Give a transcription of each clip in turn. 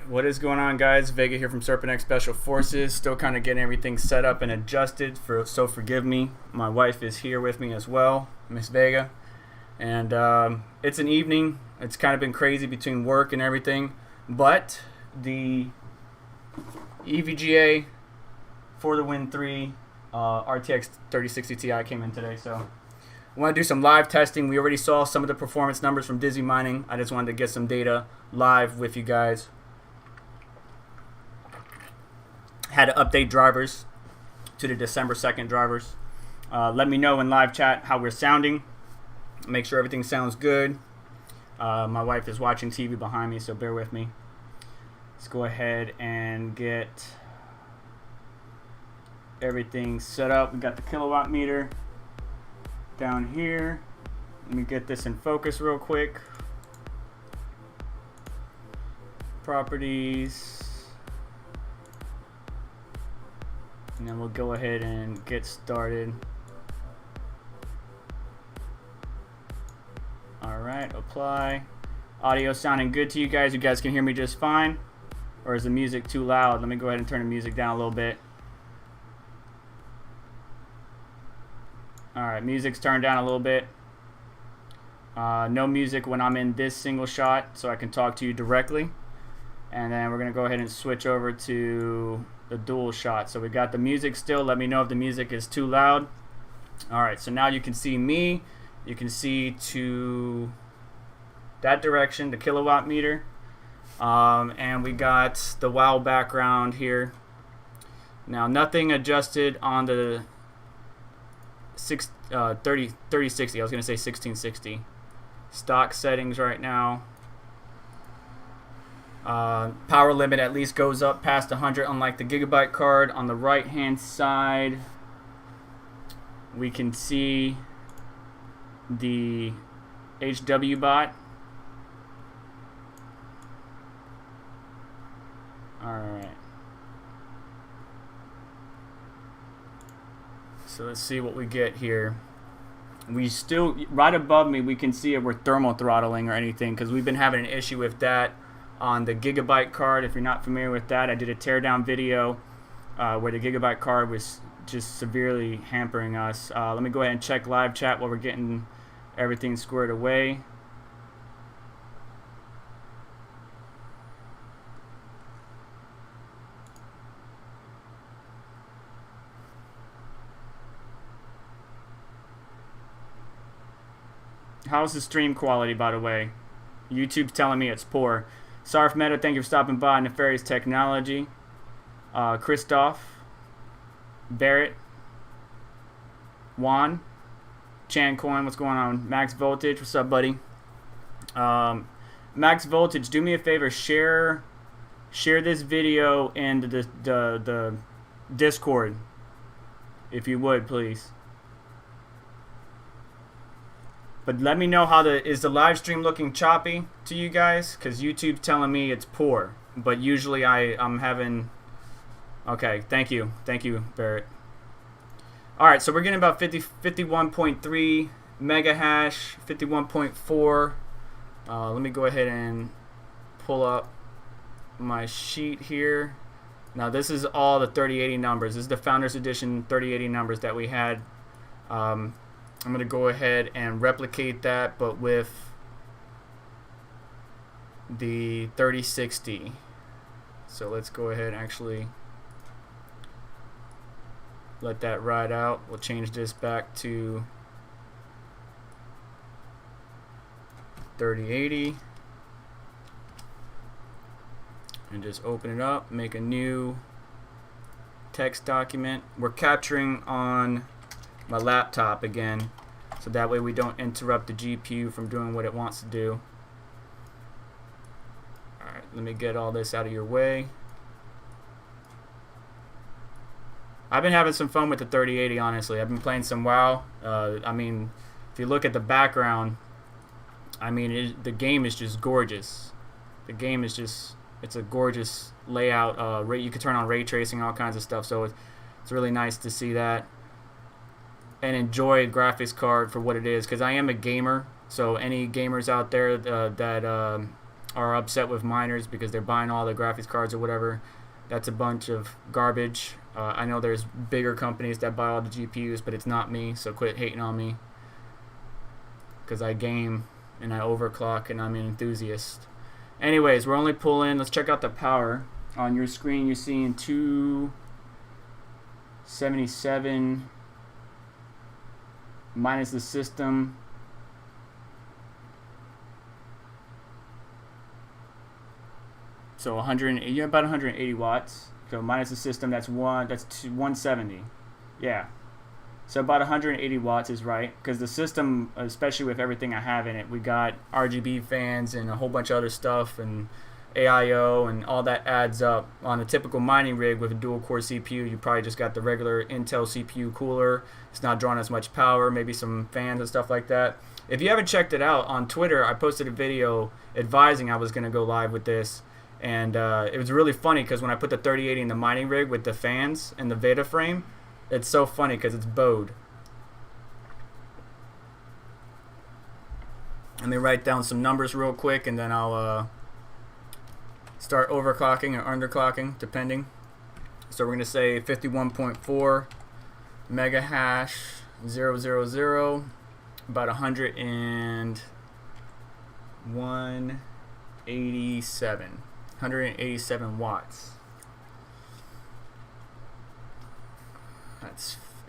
What is going on, guys? Vega here from SerpentX Special Forces. Still kind of getting everything set up and adjusted, so forgive me. My wife is here with me as well, Miss Vega. And it's an evening. It's kind of been crazy between work and everything. But the EVGA for the Win 3 RTX 3060 Ti came in today. So I want to do some live testing. We already saw some of the performance numbers from Dizzy Mining. I just wanted to get some data live with you guys. Had to update drivers to the December 2nd drivers. Let me know in live chat how we're sounding. Make sure everything sounds good. My wife is watching TV behind me, so bear with me. Let's go ahead and get everything set up. We got the kilowatt meter down here. Let me get this in focus real quick. Properties. And then we'll go ahead and get started. Alright, apply. Audio sounding good to you guys? You guys can hear me just fine? Or is the music too loud? Let me go ahead and turn the music down a little bit. Alright, music's turned down a little bit. No music when I'm in this single shot, so I can talk to you directly. And then we're going to go ahead and switch over to the dual shot. So we got the music still. Let me know if the music is too loud. Alright, so now you can see me. You can see to that direction, the kilowatt meter. And we got the WoW background here. Now nothing adjusted on the 3060. I was going to say 1660. Stock settings right now. Power limit at least goes up past 100, unlike the Gigabyte card. On the right hand side, we can see the HW bot. Alright. So let's see what we get here. We still, right above me, we can see if we're thermal throttling or anything, because we've been having an issue with that on the Gigabyte card. If you're not familiar with that, I did a teardown video where the Gigabyte card was just severely hampering us. Let me go ahead and check live chat while we're getting everything squared away. How's the stream quality, by the way? YouTube's telling me it's poor. Sarf Meta, thank you for stopping by. Nefarious Technology. Christoph. Barrett. Juan. Chan Coin, what's going on? Max Voltage, what's up, buddy? Max Voltage, do me a favor. Share this video in the Discord. If you would, please. But let me know is the live stream looking choppy to you guys? Because YouTube's telling me it's poor. But usually I'm having... Okay, thank you. Thank you, Barrett. Alright, so we're getting about 51.3 mega hash, 51.4. Let me go ahead and pull up my sheet here. Now this is all the 3080 numbers. This is the Founders Edition 3080 numbers that we had. I'm going to go ahead and replicate that, but with the 3060. So let's go ahead and actually let that ride out. We'll change this back to 3080 and just open it up, make a new text document. We're capturing on my laptop again, so that way we don't interrupt the GPU from doing what it wants to do. Alright, let me get all this out of your way. I've been having some fun with the 3080, honestly. I've been playing some WoW. I mean, if you look at the background, I mean, the game is just gorgeous. The game is just, it's a gorgeous layout. You can turn on ray tracing, all kinds of stuff, so it's really nice to see that. And enjoy a graphics card for what it is, because I am a gamer. So any gamers out there that are upset with miners because they're buying all the graphics cards or whatever, that's a bunch of garbage. I know there's bigger companies that buy all the GPUs, but it's not me, so quit hating on me, because I game and I overclock and I'm an enthusiast. Anyways, we're only pulling, let's check out the power. On your screen you're seeing 277 minus the system. So 100, you're about 180 watts. So minus the system, that's 170. Yeah. So about 180 watts is right, because the system, especially with everything I have in it, we got RGB fans and a whole bunch of other stuff and AIO, and all that adds up. On a typical mining rig with a dual core CPU, you probably just got the regular Intel CPU cooler. It's not drawing as much power, maybe some fans and stuff like that. If you haven't checked it out, on Twitter I posted a video advising I was going to go live with this, and it was really funny because when I put the 3080 in the mining rig with the fans and the Veda frame, it's so funny because it's bowed. Let me write down some numbers real quick and then I'll start overclocking or underclocking, depending. So we're going to say 51.4 mega hash 000, about 187 watts.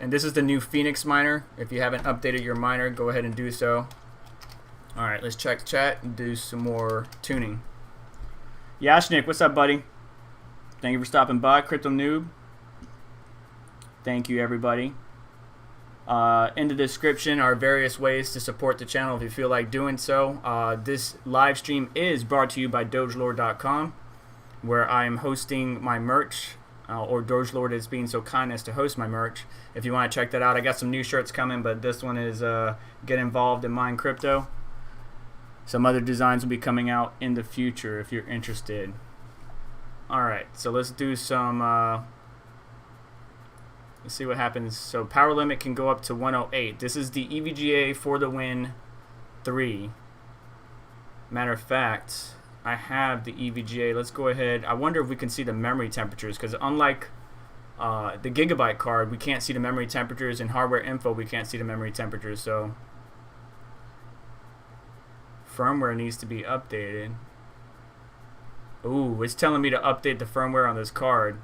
And this is the new Phoenix miner. If you haven't updated your miner, go ahead and do so. Alright, let's check chat and do some more tuning. Yashnik, what's up, buddy? Thank you for stopping by. Crypto Noob. Thank you, everybody. In the description are various ways to support the channel if you feel like doing so. This live stream is brought to you by dogelord.com, where I am hosting my merch, or Dogelord is being so kind as to host my merch. If you want to check that out, I got some new shirts coming, but this one is Get Involved in Mine Crypto. Some other designs will be coming out in the future if you're interested. Alright, so let's do some, let's see what happens. So power limit can go up to 108. This is the EVGA for the win 3. Matter of fact, I have the EVGA. Let's go ahead. I wonder if we can see the memory temperatures, because unlike the Gigabyte card, we can't see the memory temperatures. In hardware info, we can't see the memory temperatures. So firmware needs to be updated. Ooh, it's telling me to update the firmware on this card.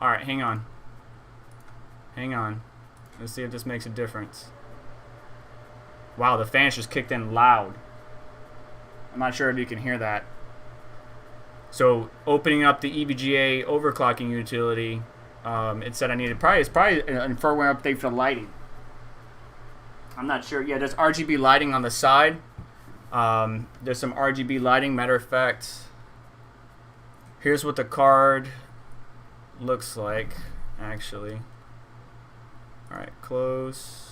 Alright, hang on. Hang on. Let's see if this makes a difference. Wow, the fan just kicked in loud. I'm not sure if you can hear that. So, opening up the EVGA overclocking utility, it said I needed it's probably a firmware update for the lighting. I'm not sure. Yeah, there's RGB lighting on the side. There's some RGB lighting. Matter of fact, here's what the card looks like, actually. Alright, close.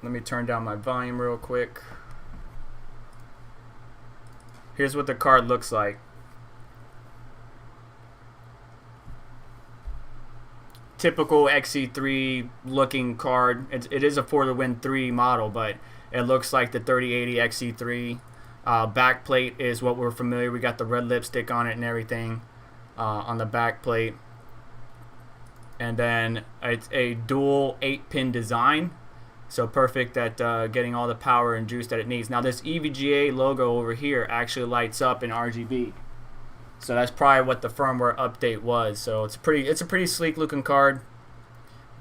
Let me turn down my volume real quick. Here's what the card looks like. Typical XE3 looking card. It is a for the win 3 model, but it looks like the 3080 XE3. Back plate is what we're familiar. We got the red lipstick on it and everything on the back plate. And then it's a dual 8-pin design. So perfect at getting all the power and juice that it needs. Now this EVGA logo over here actually lights up in RGB. So that's probably what the firmware update was. So it's a pretty sleek looking card,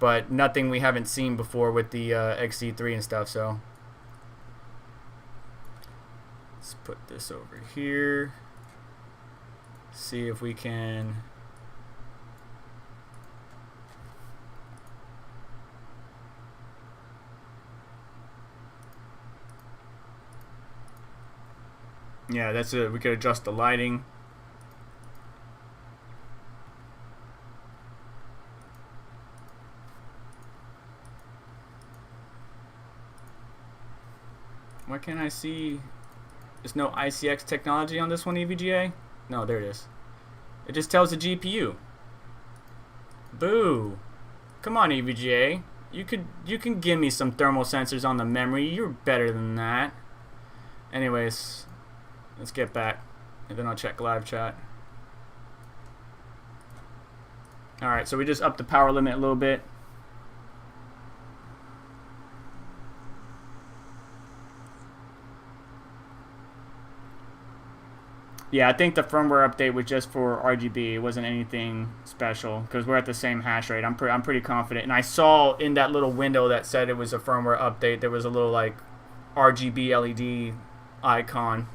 but nothing we haven't seen before with the XE3 and stuff. So let's put this over here. See if we can. Yeah, that's it. We could adjust the lighting. Why can't I see? There's no ICX technology on this one, EVGA? No, there it is. It just tells the GPU. Boo. Come on, EVGA. You can give me some thermal sensors on the memory. You're better than that. Anyways, let's get back, and then I'll check live chat. Alright, so we just upped the power limit a little bit. Yeah, I think the firmware update was just for RGB. It wasn't anything special because we're at the same hash rate. I'm pretty confident. And I saw in that little window that said it was a firmware update, there was a little like RGB LED icon.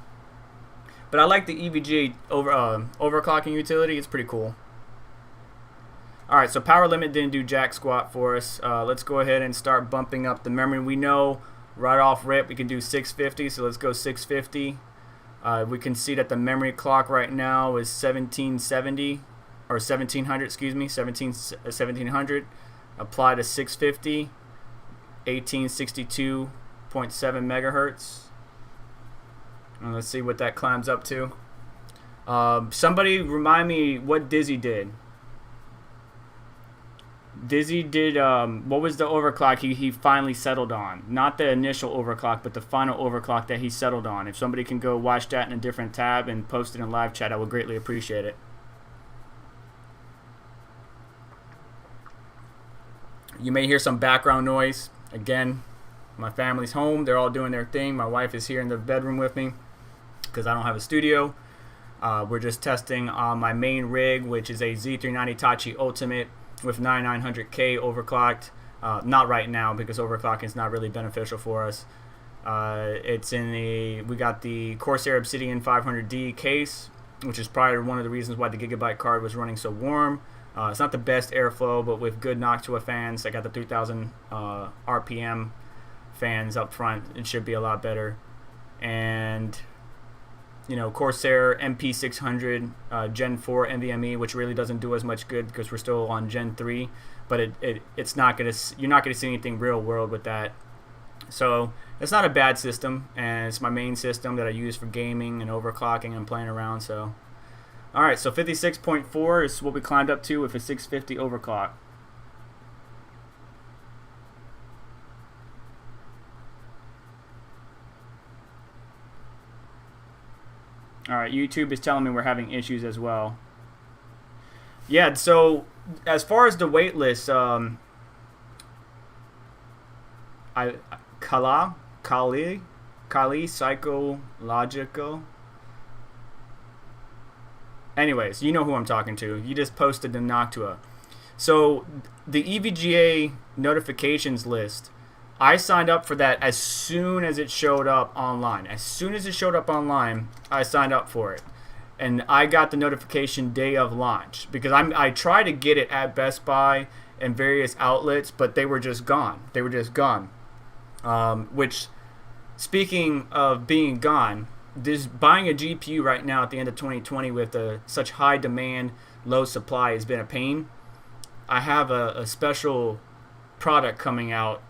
But I like the EVGA overclocking utility. It's pretty cool. Alright, so power limit didn't do jack squat for us. Let's go ahead and start bumping up the memory. We know right off rip we can do 650, so let's go 650. We can see that the memory clock right now is 1770, or 1700, excuse me, 1700. Apply to 650, 1862.7 megahertz. And let's see what that climbs up to. Somebody remind me what Dizzy did. Dizzy did, what was the overclock he finally settled on? Not the initial overclock, but the final overclock that he settled on. If somebody can go watch that in a different tab and post it in live chat, I would greatly appreciate it. You may hear some background noise. Again, my family's home. They're all doing their thing. My wife is here in the bedroom with me because I don't have a studio. We're just testing on my main rig, which is a Z390 Tachi Ultimate with 9900K overclocked. Not right now because overclocking is not really beneficial for us. It's in we got the Corsair Obsidian 500D case, which is probably one of the reasons why the Gigabyte card was running so warm. It's not the best airflow, but with good Noctua fans, I got the 3000 RPM fans up front. It should be a lot better. And you know, Corsair MP600 Gen 4 NVMe, which really doesn't do as much good because we're still on Gen 3, but it's not gonna, you're not gonna see anything real world with that. So it's not a bad system, and it's my main system that I use for gaming and overclocking and playing around. So alright, so 56.4 is what we climbed up to with a 650 overclock. Alright, YouTube is telling me we're having issues as well. Yeah, so as far as the wait list, Kali Psychological. Anyways, you know who I'm talking to. You just posted the Noctua. So the EVGA notifications list, I signed up for that as soon as it showed up online. As soon as it showed up online, I signed up for it. And I got the notification day of launch because I tried to get it at Best Buy and various outlets, but they were just gone. They were just gone. Which, speaking of being gone, this buying a GPU right now at the end of 2020 with such high demand, low supply has been a pain. I have a special product coming out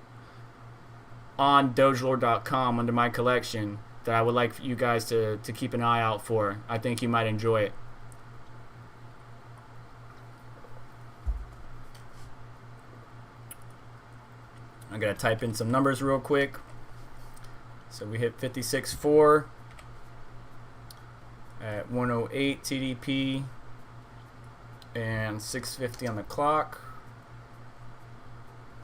on dogelord.com under my collection that I would like you guys to keep an eye out for. I think you might enjoy it. I'm going to type in some numbers real quick. So we hit 56.4 at 108 TDP and 650 on the clock.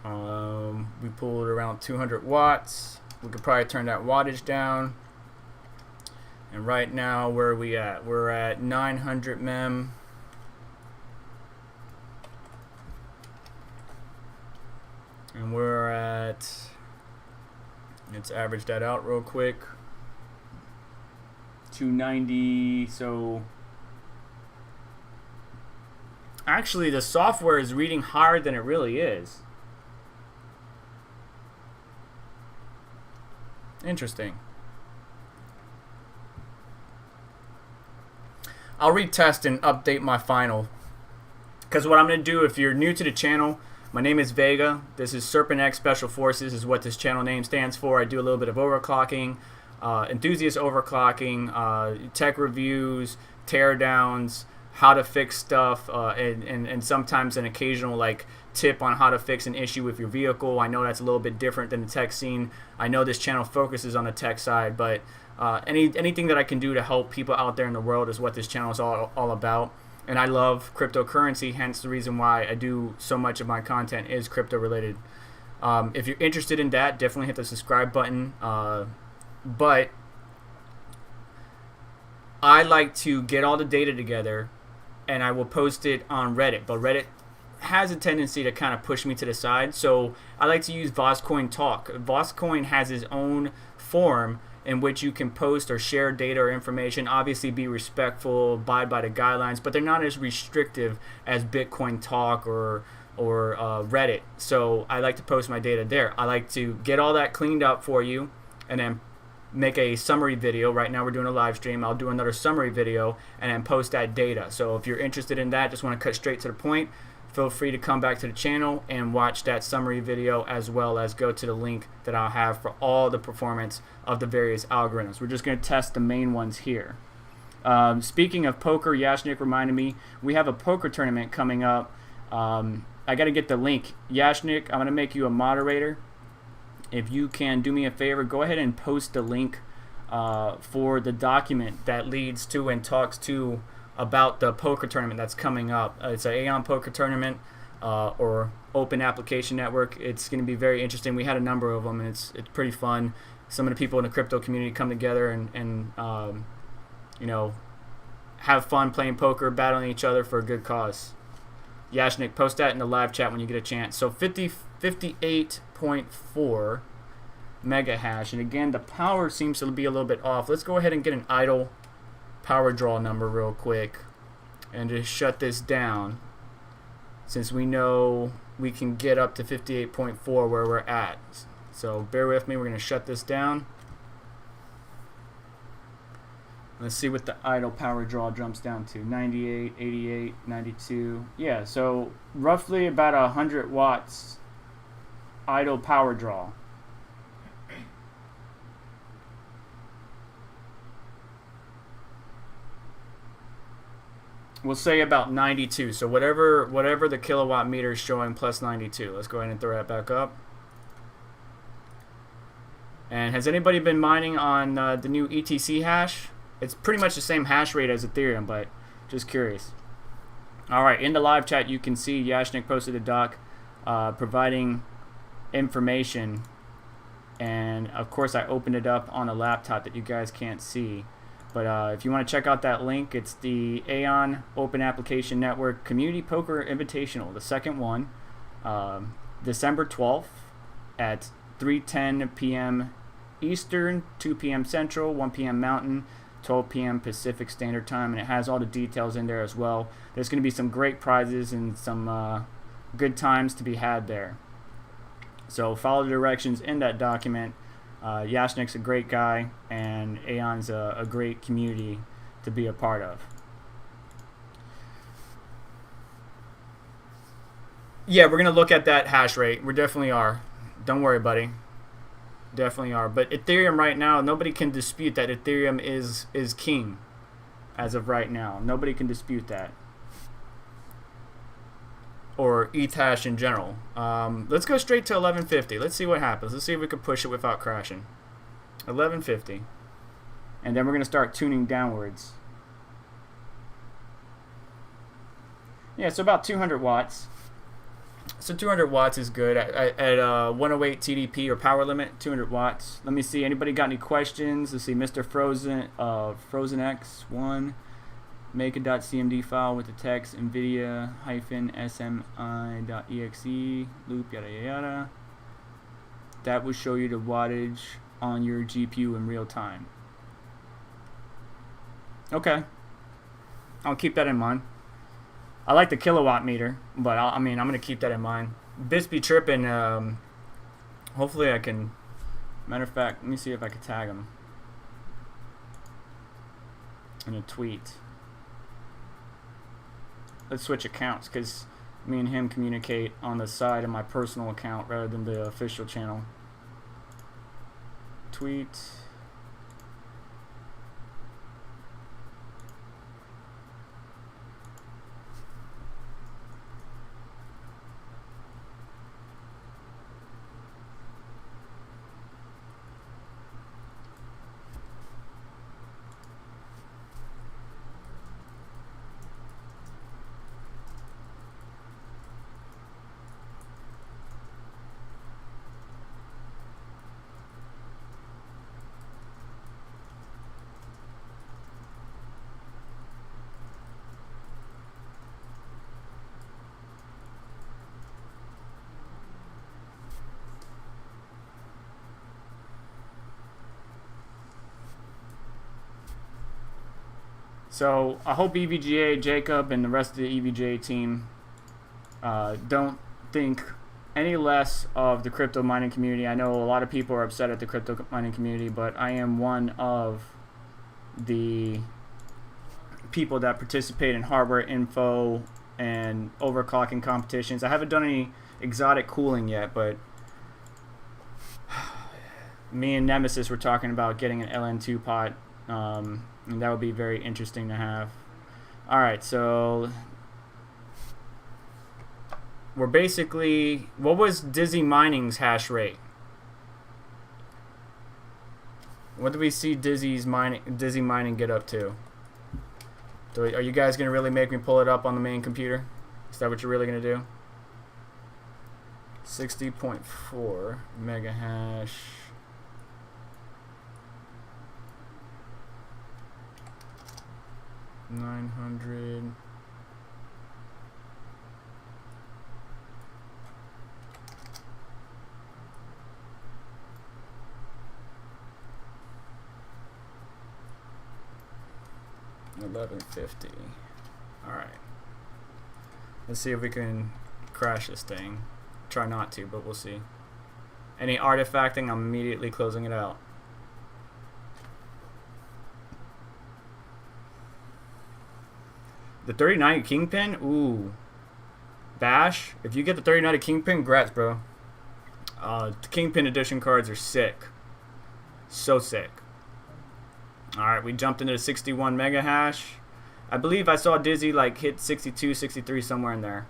We pulled around 200 watts. We could probably turn that wattage down. And right now, where are we at? We're at 900 mem. And we're at, let's average that out real quick. 290, so actually the software is reading higher than it really is. Interesting. I'll retest and update my final. Because what I'm going to do, if you're new to the channel, my name is Vega. This is SerpentX Special Forces is what this channel name stands for. I do a little bit of overclocking, enthusiast overclocking, tech reviews, teardowns, how to fix stuff, and sometimes an occasional like tip on how to fix an issue with your vehicle. I know that's a little bit different than the tech scene. I know this channel focuses on the tech side, but anything that I can do to help people out there in the world is what this channel is all about. And I love cryptocurrency, hence the reason why I do so much of my content is crypto related. If you're interested in that, definitely hit the subscribe button. But I like to get all the data together and I will post it on Reddit. But Reddit has a tendency to kind of push me to the side. So I like to use VosCoin Talk. VosCoin has his own forum in which you can post or share data or information. Obviously be respectful, abide by the guidelines, but they're not as restrictive as Bitcoin Talk or Reddit. So I like to post my data there. I like to get all that cleaned up for you and then make a summary video. Right now we're doing a live stream. I'll do another summary video and then post that data. So if you're interested in that, just want to cut straight to the point, feel free to come back to the channel and watch that summary video, as well as go to the link that I'll have for all the performance of the various algorithms. We're just going to test the main ones here. Speaking of poker, Yashnik reminded me we have a poker tournament coming up. I got to get the link. Yashnik, I'm going to make you a moderator. If you can do me a favor, go ahead and post the link for the document that leads to and talks to about the poker tournament that's coming up. It's an Aeon poker tournament or open application network. It's going to be very interesting. We had a number of them and it's pretty fun. Some of the people in the crypto community come together and you know, have fun playing poker, battling each other for a good cause. Yashnik, post that in the live chat when you get a chance. So 58.4 mega hash, and again the power seems to be a little bit off. Let's go ahead and get an idle power draw number real quick and just shut this down, since we know we can get up to 58.4 where we're at. So bear with me, we're going to shut this down. Let's see what the idle power draw jumps down to. 98, 88, 92. Yeah, so roughly about 100 watts idle power draw. we'll say about 92. So whatever the kilowatt meter is showing plus 92. Let's go ahead and throw that back up. And has anybody been mining on the new ETC hash? It's pretty much the same hash rate as Ethereum, but just curious. All right, in the live chat, you can see Yashnik posted a doc providing information. And of course, I opened it up on a laptop that you guys can't see. But if you want to check out that link, it's the Aeon Open Application Network Community Poker Invitational, the second one, December 12th at 3:10 p.m. Eastern, 2 p.m. Central, 1 p.m. Mountain, 12 p.m. Pacific Standard Time, and it has all the details in there as well. There's going to be some great prizes and some good times to be had there. So follow the directions in that document. Yashnik's a great guy, and Aeon's a great community to be a part of. Yeah, we're going to look at that hash rate. We definitely are. Don't worry, buddy. Definitely are. But Ethereum right now, nobody can dispute that Ethereum is king as of right now. Nobody can dispute that. Or ETH hash in general. Let's go straight to 1150. Let's see what happens. Let's see if we can push it without crashing. 1150. And then we're going to start tuning downwards. Yeah, so about 200 watts. So 200 watts is good at 108 TDP or power limit, 200 watts. Let me see. Anybody got any questions? Let's see. Mr. FrozenX1. Make a .cmd file with the text NVIDIA-SMI.exe loop yada yada. That will show you the wattage on your GPU in real time. Okay, I'll keep that in mind. I like the kilowatt meter, but I'm gonna keep that in mind. Bits be tripping. Hopefully I can. Matter of fact, let me see if I can tag him in a tweet. Let's switch accounts because me and him communicate on the side of my personal account rather than the official channel. Tweet. So I hope EVGA, Jacob, and the rest of the EVGA team don't think any less of the crypto mining community. I know a lot of people are upset at the crypto mining community, but I am one of the people that participate in hardware info and overclocking competitions. I haven't done any exotic cooling yet, but me and Nemesis were talking about getting an LN2 pot. And that would be very interesting to have. Alright, so we're basically, what was Dizzy Mining's hash rate? What do we see Dizzy Mining get up to? Are you guys gonna really make me pull it up on the main computer? Is that what you're really gonna do? 60.4 mega hash. 900. $11.50. All right. Let's see if we can crash this thing. Try not to, but we'll see. Any artifacting, I'm immediately closing it out. The 3090 Kingpin? Ooh. Bash, if you get the 3090 Kingpin, congrats, bro. The Kingpin edition cards are sick. So sick. Alright, we jumped into the 61 mega hash. I believe I saw Dizzy like hit 62, 63, somewhere in there.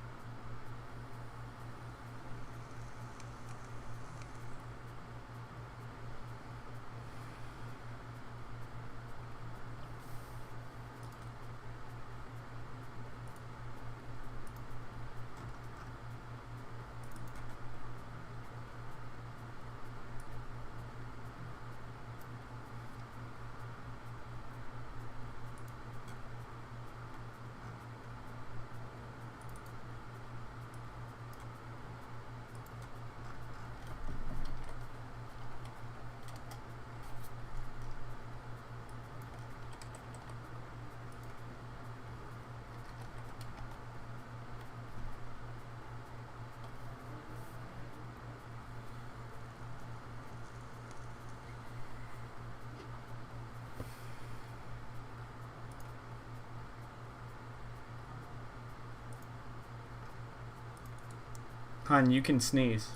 Hun, you can sneeze.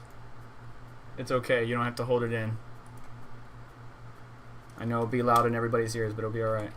It's okay. You don't have to hold it in. I know it'll be loud in everybody's ears, but it'll be alright.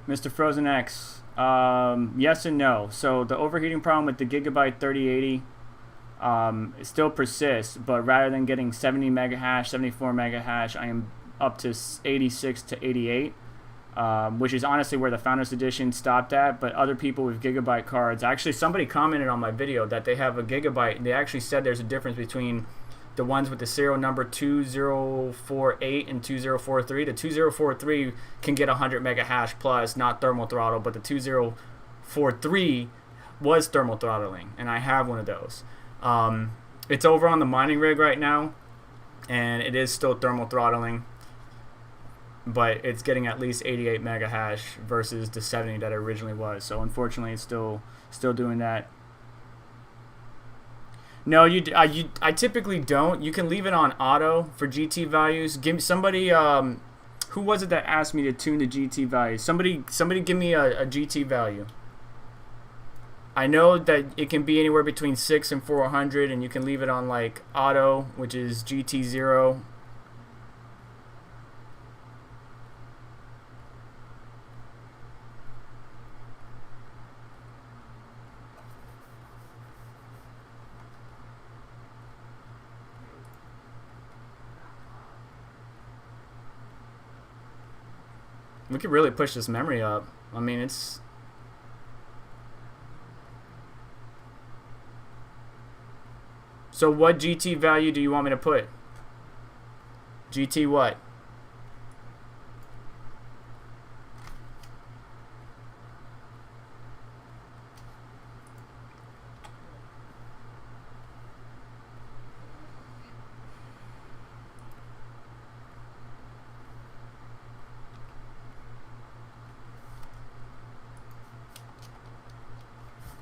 Mr. Frozen X, yes and no. So the overheating problem with the Gigabyte 3080 it still persists, but rather than getting 70 mega hash, 74 mega hash, I am up to 86 to 88, which is honestly where the Founders Edition stopped at. But other people with Gigabyte cards, actually somebody commented on my video that they have a Gigabyte, and they actually said there's a difference between the ones with the serial number 2048 and 2043. The 2043 can get 100 mega hash plus, not thermal throttle, but the 2043 was thermal throttling, and I have one of those. It's over on the mining rig right now, and it is still thermal throttling, but it's getting at least 88 mega hash versus the 70 that it originally was. So unfortunately, it's still doing that. No, I typically don't. You can leave it on auto for GT values. Give somebody, who was it that asked me to tune the GT values? Somebody give me a GT value. I know that it can be anywhere between 6 and 400, and you can leave it on like auto, which is GT 0. We could really push this memory up. I mean, it's... So what GT value do you want me to put? GT what?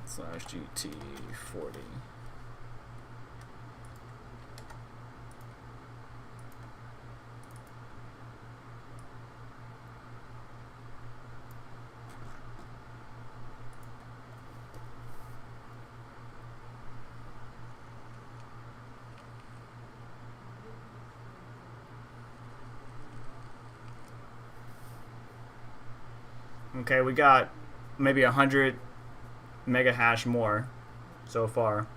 Slash GT 40. Okay, we got maybe 100 mega hash more so far.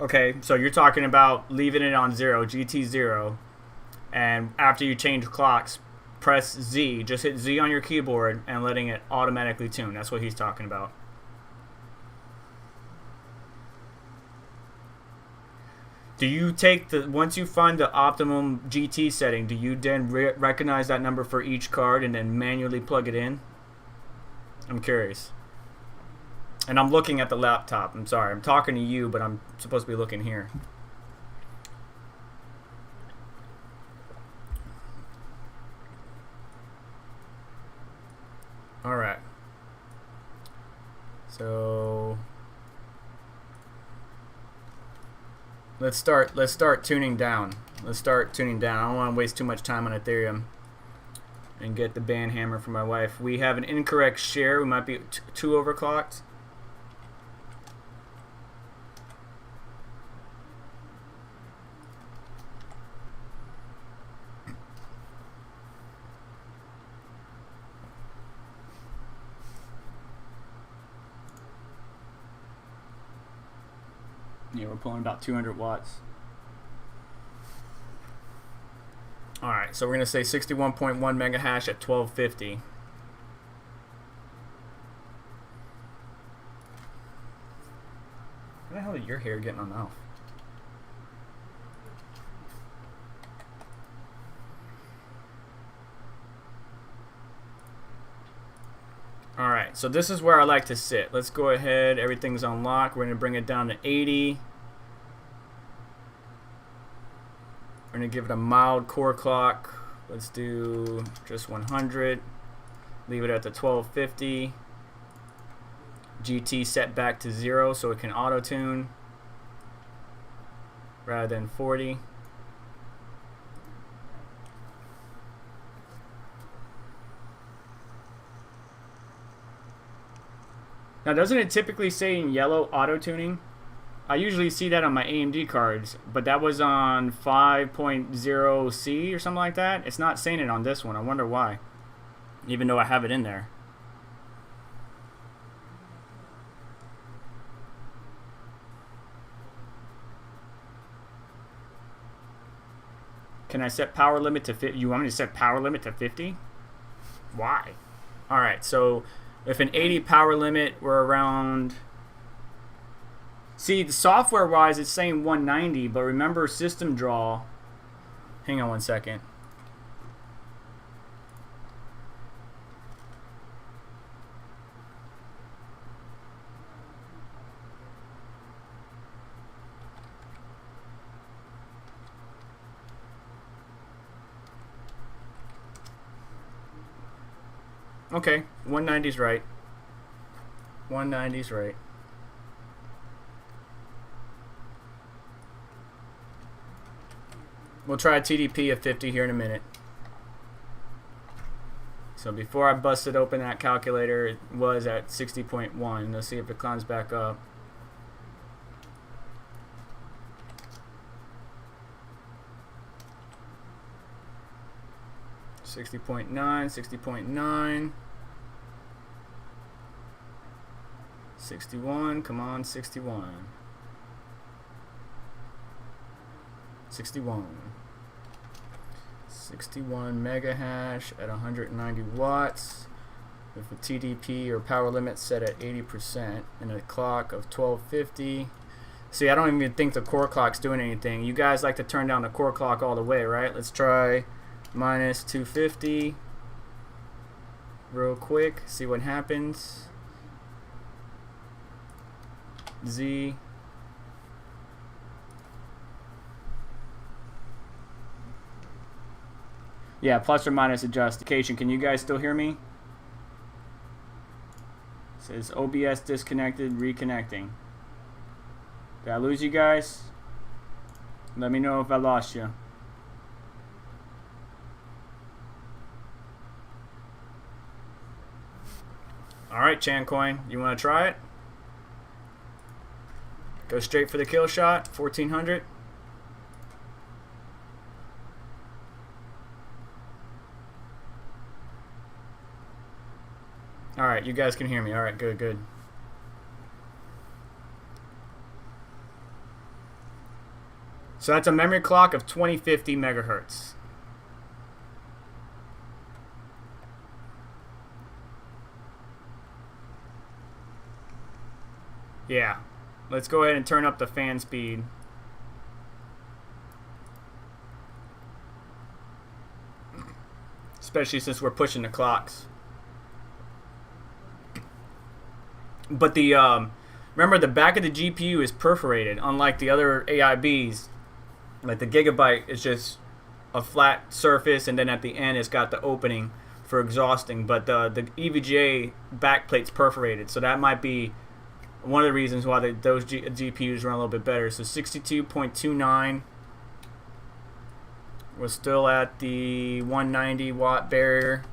Okay, so you're talking about leaving it on 0, GT0, and after you change clocks, press Z, just hit Z on your keyboard and letting it automatically tune. That's what he's talking about. Do you take the, once you find the optimum GT setting, do you then recognize that number for each card and then manually plug it in? I'm curious. And I'm looking at the laptop. I'm sorry. I'm talking to you, but I'm supposed to be looking here. All right. So let's start tuning down. Let's start tuning down. I don't want to waste too much time on Ethereum and get the ban hammer for my wife. We have an incorrect share. We might be too overclocked. Yeah, we're pulling about 200 watts. Alright, so we're going to say 61.1 mega hash at 1250. What the hell is your hair getting on off? Alright, so this is where I like to sit. Let's go ahead. Everything's on lock. We're going to bring it down to 80. We're going to give it a mild core clock. Let's do just 100. Leave it at the 1250. GT set back to 0 so it can auto-tune rather than 40. Now, doesn't it typically say in yellow auto-tuning? I usually see that on my AMD cards, but that was on 5.0C or something like that. It's not saying it on this one. I wonder why, even though I have it in there. Can I set power limit to 50? You want me to set power limit to 50? Why? All right, so if an 80 power limit were around... See, the software-wise, it's saying 190, but remember system draw... Hang on one second. Okay, 190's right. 190's right. We'll try a TDP of 50 here in a minute. So before I busted open that calculator, it was at 60.1. Let's see if it climbs back up. $60.9, $60.9, 61, come on, 61. 61 mega hash at 190 watts with a TDP or power limit set at 80% and a clock of 1250. See, I don't even think the core clock's doing anything. You guys like to turn down the core clock all the way, right? Let's try minus 250 real quick, see what happens. Z. Yeah, plus or minus adjustification. Can you guys still hear me? It says OBS disconnected, reconnecting. Did I lose you guys? Let me know if I lost you. Alright, Chancoin, you want to try it? Go straight for the kill shot, 1400. Alright, you guys can hear me. Alright, good, good. So that's a memory clock of 2050 megahertz. Yeah. Let's go ahead and turn up the fan speed. Especially since we're pushing the clocks. But the remember, the back of the GPU is perforated, unlike the other AIBs. Like the Gigabyte is just a flat surface, and then at the end it's got the opening for exhausting. But the EVGA backplate's perforated, so that might be one of the reasons why those GPUs run a little bit better. So 62.29. We're still at the 190 watt barrier.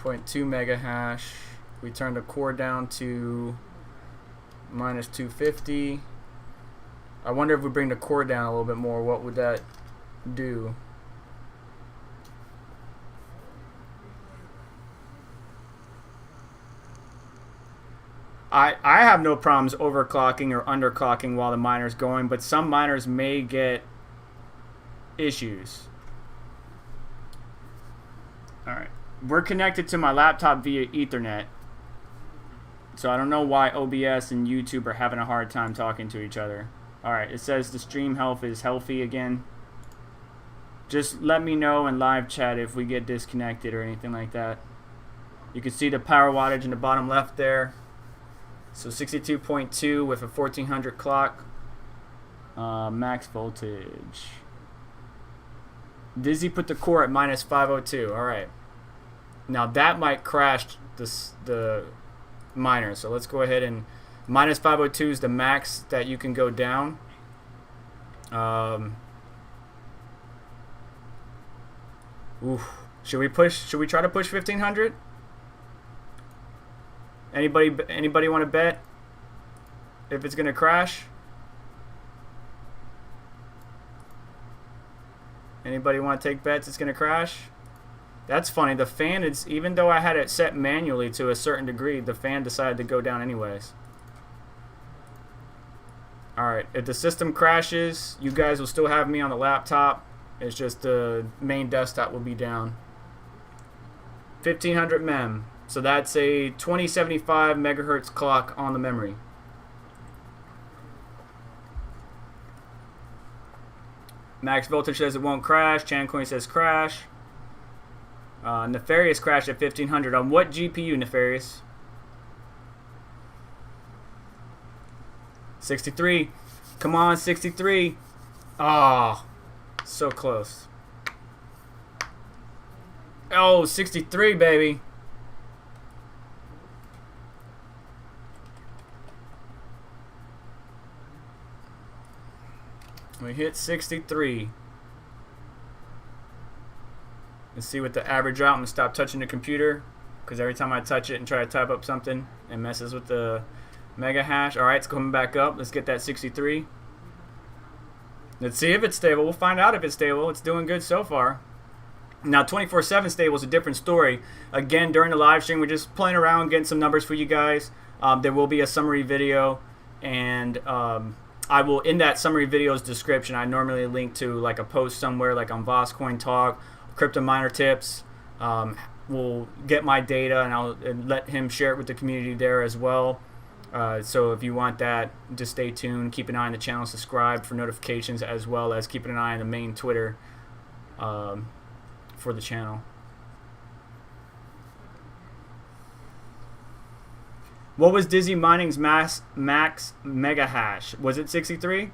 .2 mega hash. We turn the core down to minus 250. I wonder if we bring the core down a little bit more, what would that do? I have no problems overclocking or underclocking while the miner's going, but some miners may get issues. Alright, we're connected to my laptop via Ethernet, so I don't know why OBS and YouTube are having a hard time talking to each other. Alright, it says the stream health is healthy again. Just let me know in live chat if we get disconnected or anything like that. You can see the power wattage in the bottom left there. So 62.2 with a 1400 clock. Max voltage. Dizzy put the core at minus 502. Alright. Now that might crash the miner. So let's go ahead and... minus 502 is the max that you can go down. Should we try to push 1500? Anybody want to bet if it's gonna crash? Anybody want to take bets it's gonna crash? That's funny. The fan is, even though I had it set manually to a certain degree, the fan decided to go down anyways. Alright, if the system crashes, you guys will still have me on the laptop. It's just the main desktop will be down. 1500 mem. So that's a 2075 megahertz clock on the memory. Max Voltage says it won't crash. Chancoin says crash. Nefarious crashed at 1500. On what GPU, Nefarious? 63. Come on, 63. Oh, so close. Oh, 63, baby. We hit 63. Let's see what the average out. I'm going to stop touching the computer, because every time I touch it and try to type up something, it messes with the mega hash. Alright, it's coming back up. Let's get that 63. Let's see if it's stable. We'll find out if it's stable. It's doing good so far. Now, 24/7 stable is a different story. Again, during the live stream, we're just playing around, getting some numbers for you guys. There will be a summary video, and I will, in that summary video's description, I normally link to like a post somewhere, like on Voscoin Talk, Crypto Miner Tips. We'll get my data, and I'll let him share it with the community there as well. So if you want that, just stay tuned. Keep an eye on the channel, subscribe for notifications, as well as keeping an eye on the main Twitter for the channel. What was Dizzy Mining's max mega hash? Was it 63?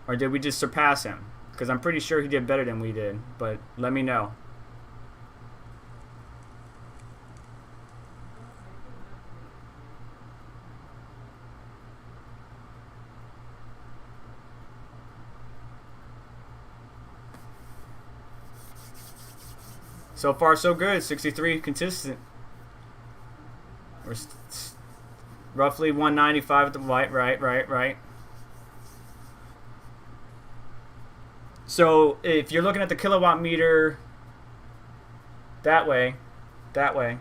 Or did we just surpass him? Because I'm pretty sure he did better than we did. But let me know. So far, so good. 63 consistent. We're roughly 195 at the right. So if you're looking at the kilowatt meter that way, that way,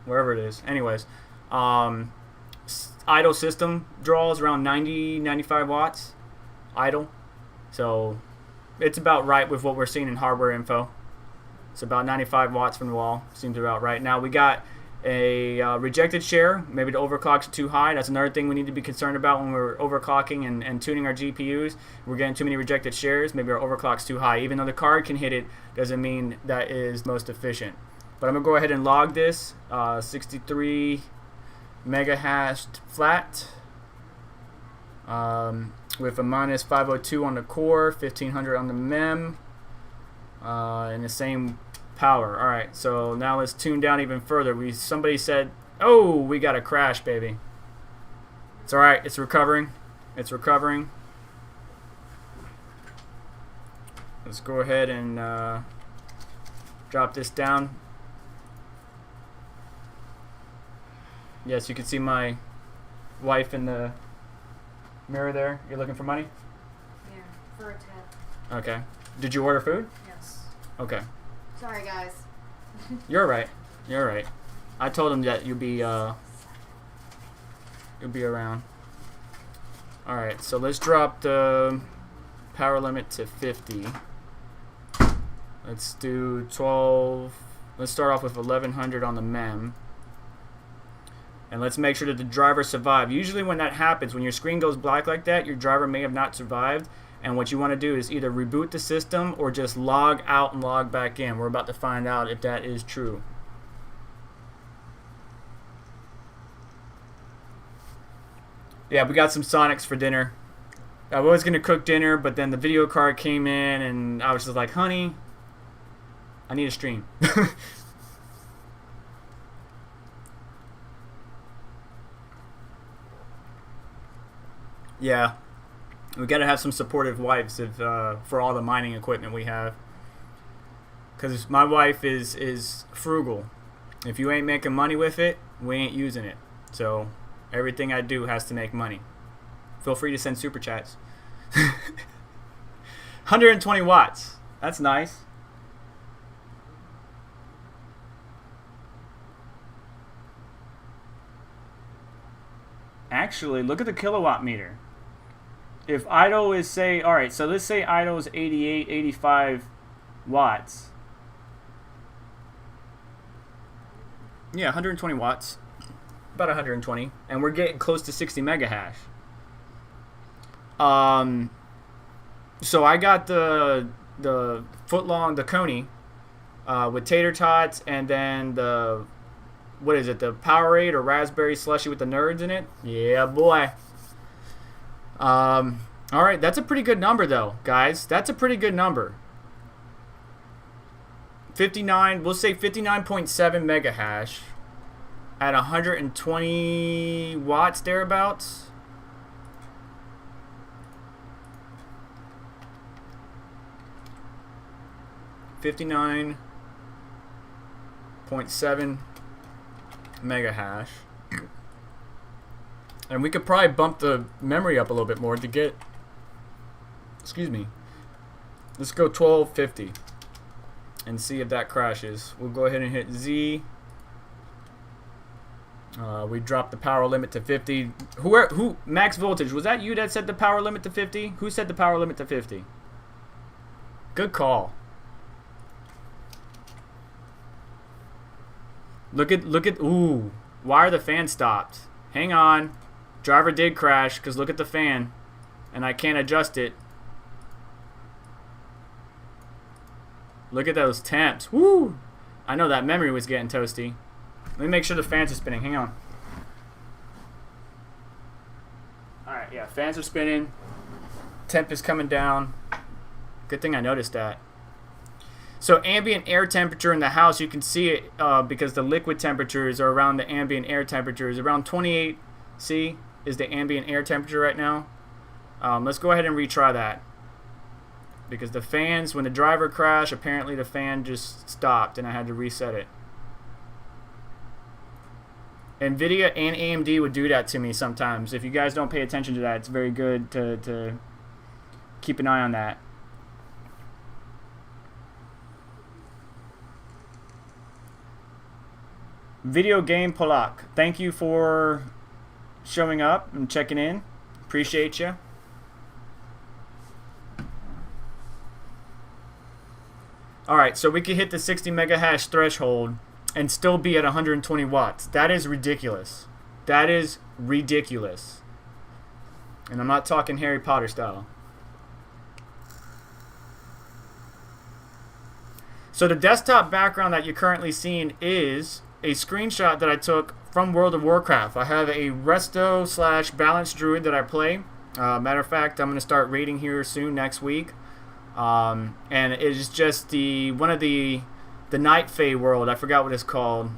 wherever it is. Anyways, idle system draws around 90-95 watts idle, so it's about right with what we're seeing in hardware info. It's about 95 watts from the wall. Seems about right. Now we got a rejected share. Maybe the overclock's too high. That's another thing we need to be concerned about when we're overclocking and tuning our GPUs. We're getting too many rejected shares. Maybe our overclock's too high. Even though the card can hit it, doesn't mean that is most efficient. But I'm going to go ahead and log this. 63 mega hashed flat. With a minus 502 on the core, 1500 on the mem. And the same power. Alright, so now let's tune down even further. Somebody said, oh, we got a crash, baby. It's alright, it's recovering. It's recovering. Let's go ahead and drop this down. Yes, you can see my wife in the mirror there. You're looking for money? Yeah, for a tip. Okay. Did you order food? Yes. Okay. Sorry, guys. You're right. You're right. I told him that you'll be around. All right. So let's drop the power limit to 50. Let's do 12. Let's start off with 1100 on the mem. And let's make sure that the driver survived. Usually when that happens, when your screen goes black like that, your driver may have not survived. And what you want to do is either reboot the system or just log out and log back in. We're about to find out if that is true. Yeah, we got some Sonics for dinner. I was going to cook dinner, but then the video card came in and I was just like, honey, I need a stream. Yeah. We gotta have some supportive wives for all the mining equipment we have. Because my wife is frugal. If you ain't making money with it, we ain't using it. So everything I do has to make money. Feel free to send super chats. 120 watts. That's nice. Actually, look at the kilowatt meter. If idle is, say, alright, so let's say idle is 88, 85 watts. Yeah, 120 watts. About 120. And we're getting close to 60 mega hash. So I got the foot-long, the Coney, with tater tots, and then the, what is it, the Powerade or raspberry slushy with the nerds in it? Yeah, boy. Alright, that's a pretty good number though, guys. That's a pretty good number. 59, we'll say 59.7 mega hash at 120 watts thereabouts. .7 mega hash. And we could probably bump the memory up a little bit more to get, excuse me, let's go 1250 and see if that crashes. We'll go ahead and hit Z. We dropped the power limit to 50. Who max voltage, was that you that set the power limit to 50? Who set the power limit to 50? Good call. Look at, ooh, why are the fans stopped? Hang on. Driver did crash because look at the fan. And I can't adjust it. Look at those temps. Woo! I know that memory was getting toasty. Let me make sure the fans are spinning. Hang on. Alright, yeah, fans are spinning. Temp is coming down. Good thing I noticed that. So ambient air temperature in the house, you can see it because the liquid temperatures are around the ambient air temperatures. Around 28 C is the ambient air temperature right now. Let's go ahead and retry that. Because the fans, when the driver crashed, apparently the fan just stopped and I had to reset it. Nvidia and AMD would do that to me sometimes. If you guys don't pay attention to that, it's very good to keep an eye on that. Video Game Polak, thank you for showing up and checking in. Appreciate you. Alright, so we can hit the 60 mega hash threshold and still be at 120 watts. That is ridiculous. That is ridiculous. And I'm not talking Harry Potter style. So the desktop background that you're currently seeing is a screenshot that I took from World of Warcraft. I have a Resto / Balanced Druid that I play. Matter of fact, I'm going to start raiding here soon next week. And it is just one of the Night Fae world. I forgot what it's called.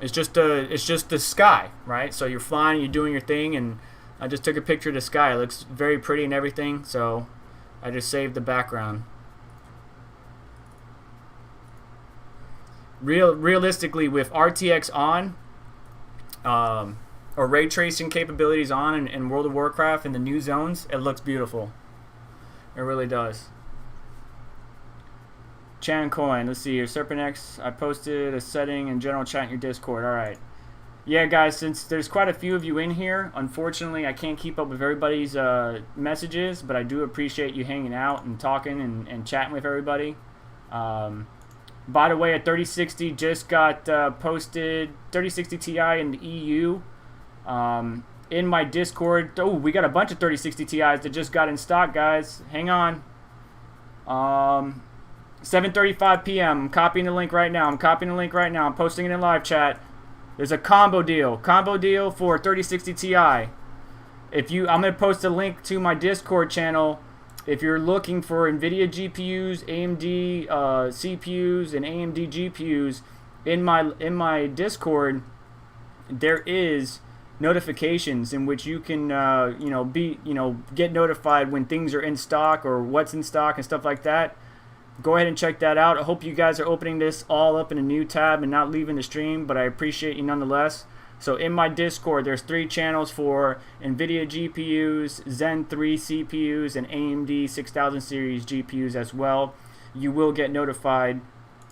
It's just the sky, right? So you're flying, you're doing your thing, and I just took a picture of the sky. It looks very pretty and everything, so I just saved the background. Realistically, with RTX on, or ray tracing capabilities on in World of Warcraft in the new zones, it looks beautiful. It really does. Chan Coin, let's see here. SerpentX, I posted a setting in general chat in your Discord. Alright. Yeah, guys, since there's quite a few of you in here, unfortunately, I can't keep up with everybody's messages, but I do appreciate you hanging out and talking and chatting with everybody. By the way, a 3060 just got posted, 3060 Ti in the EU. In my Discord. Oh, we got a bunch of 3060 Ti's that just got in stock, guys. Hang on. 7:35 p.m. I'm copying the link right now. I'm posting it in live chat. There's a combo deal for 3060 Ti. I'm gonna post a link to my Discord channel. If you're looking for Nvidia GPUs, AMD CPUs, and AMD GPUs in my Discord, there is notifications in which you can get notified when things are in stock or what's in stock and stuff like that. Go ahead and check that out. I hope you guys are opening this all up in a new tab and not leaving the stream, but I appreciate you nonetheless. So in my Discord, there's 3 channels for Nvidia GPUs, Zen 3 CPUs, and AMD 6000 series GPUs as well. You will get notified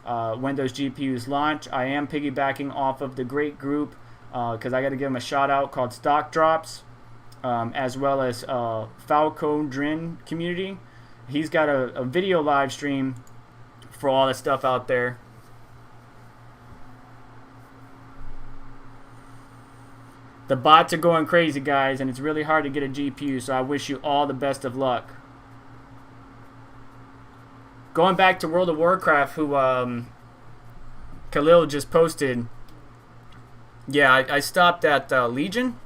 when those GPUs launch. I am piggybacking off of the great group because I got to give them a shout out called Stock Drops, as well as Falco Drin community. He's got a video live stream for all the stuff out there. The bots are going crazy, guys, and it's really hard to get a GPU, so I wish you all the best of luck. Going back to World of Warcraft, who Khalil just posted. Yeah, I stopped at Legion.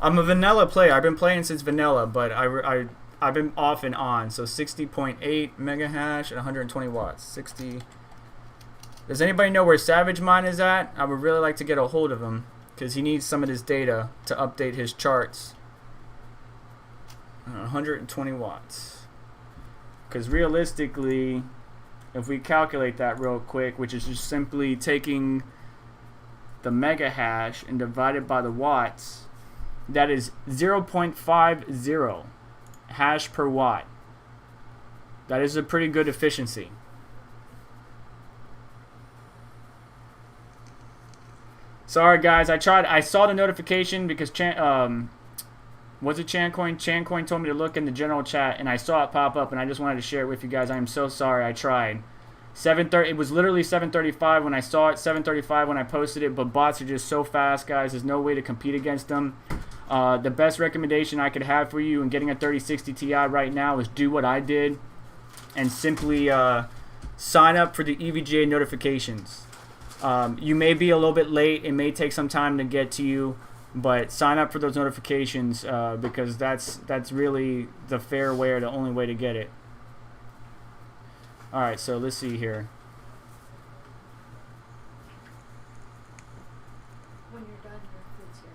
I'm a vanilla player. I've been playing since vanilla, but I've been off and on. So 60.8 mega hash at 120 watts. 60. Does anybody know where Savage Mine is at? I would really like to get a hold of him because he needs some of this data to update his charts. 120 watts. Because realistically, if we calculate that real quick, which is just simply taking the mega hash and divided by the watts, that is 0.50 hash per watt. That is a pretty good efficiency. Sorry guys, I saw the notification because was it Chancoin? Chancoin told me to look in the general chat and I saw it pop up and I just wanted to share it with you guys. I am so sorry. I tried. 7:30. It was literally 7:35 when I saw it. 7:35 when I posted it. But bots are just so fast, guys. There's no way to compete against them. The best recommendation I could have for you in getting a 3060 Ti right now is do what I did and simply sign up for the EVGA notifications. You may be a little bit late. It may take some time to get to you, but sign up for those notifications because that's really the fair way or the only way to get it. Alright, so let's see here. When you're done, your food's here.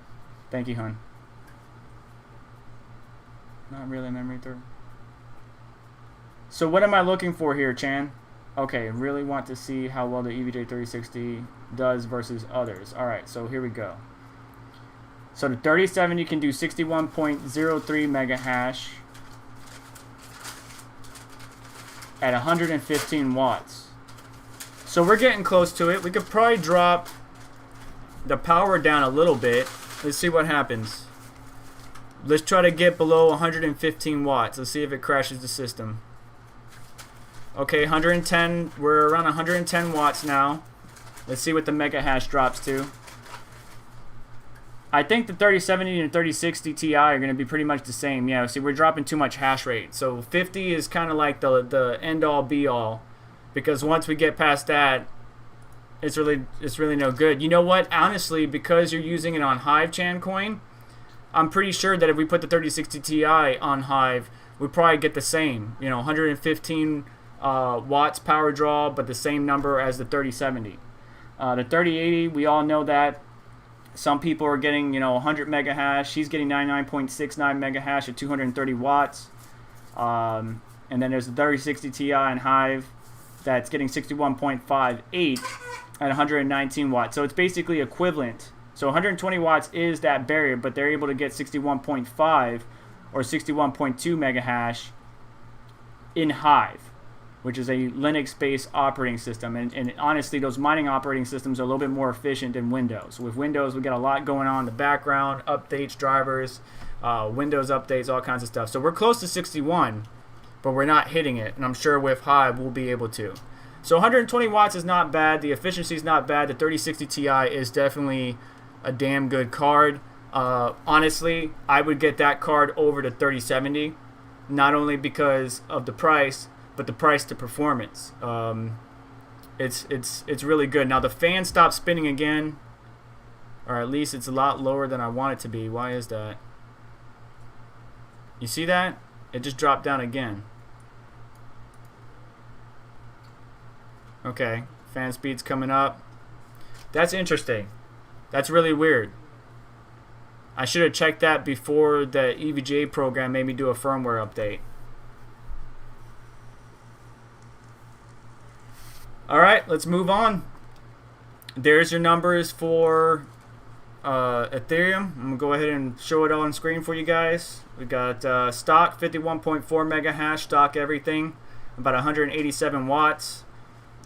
Thank you, hon. Not really memory through. So what am I looking for here, Chan? Okay, really want to see how well the EVGA 3060 does versus others. Alright, so here we go. So the 3070 can do 61.03 mega hash at 115 watts. So we're getting close to it. We could probably drop the power down a little bit. Let's see what happens. Let's try to get below 115 watts. Let's see if it crashes the system. Okay, 110. We're around 110 watts now. Let's see what the mega hash drops to. I think the 3070 and 3060 Ti are going to be pretty much the same. Yeah, see, we're dropping too much hash rate. So 50 is kind of like the end-all, be-all. Because once we get past that, it's really no good. You know what? Honestly, because you're using it on Hive Chan Coin, I'm pretty sure that if we put the 3060 Ti on Hive, we'd probably get the same. You know, 115 watts power draw, but the same number as the 3070. The 3080, we all know that. Some people are getting, you know, 100 mega hash. She's getting 99.69 mega hash at 230 watts. And then there's the 3060 Ti and Hive that's getting 61.58 at 119 watts. So it's basically equivalent. So 120 watts is that barrier, but they're able to get 61.5 or 61.2 mega hash in Hive, which is a Linux-based operating system. And honestly, those mining operating systems are a little bit more efficient than Windows. With Windows, we got a lot going on in the background, updates, drivers, Windows updates, all kinds of stuff. So we're close to 61, but we're not hitting it. And I'm sure with Hive, we'll be able to. So 120 watts is not bad. The efficiency is not bad. The 3060 Ti is definitely a damn good card. Honestly, I would get that card over the 3070, not only because of the price, but the price to performance. It's really good. Now the fan stopped spinning again, or at least it's a lot lower than I want it to be. Why is that? You see that? It just dropped down again. Okay, fan speed's coming up. That's interesting. That's really weird. I should have checked that before the EVGA program made me do a firmware update. Alright, let's move on. There's your numbers for Ethereum. I'm going to go ahead and show it all on screen for you guys. We got stock 51.4 mega hash, stock everything, about 187 watts.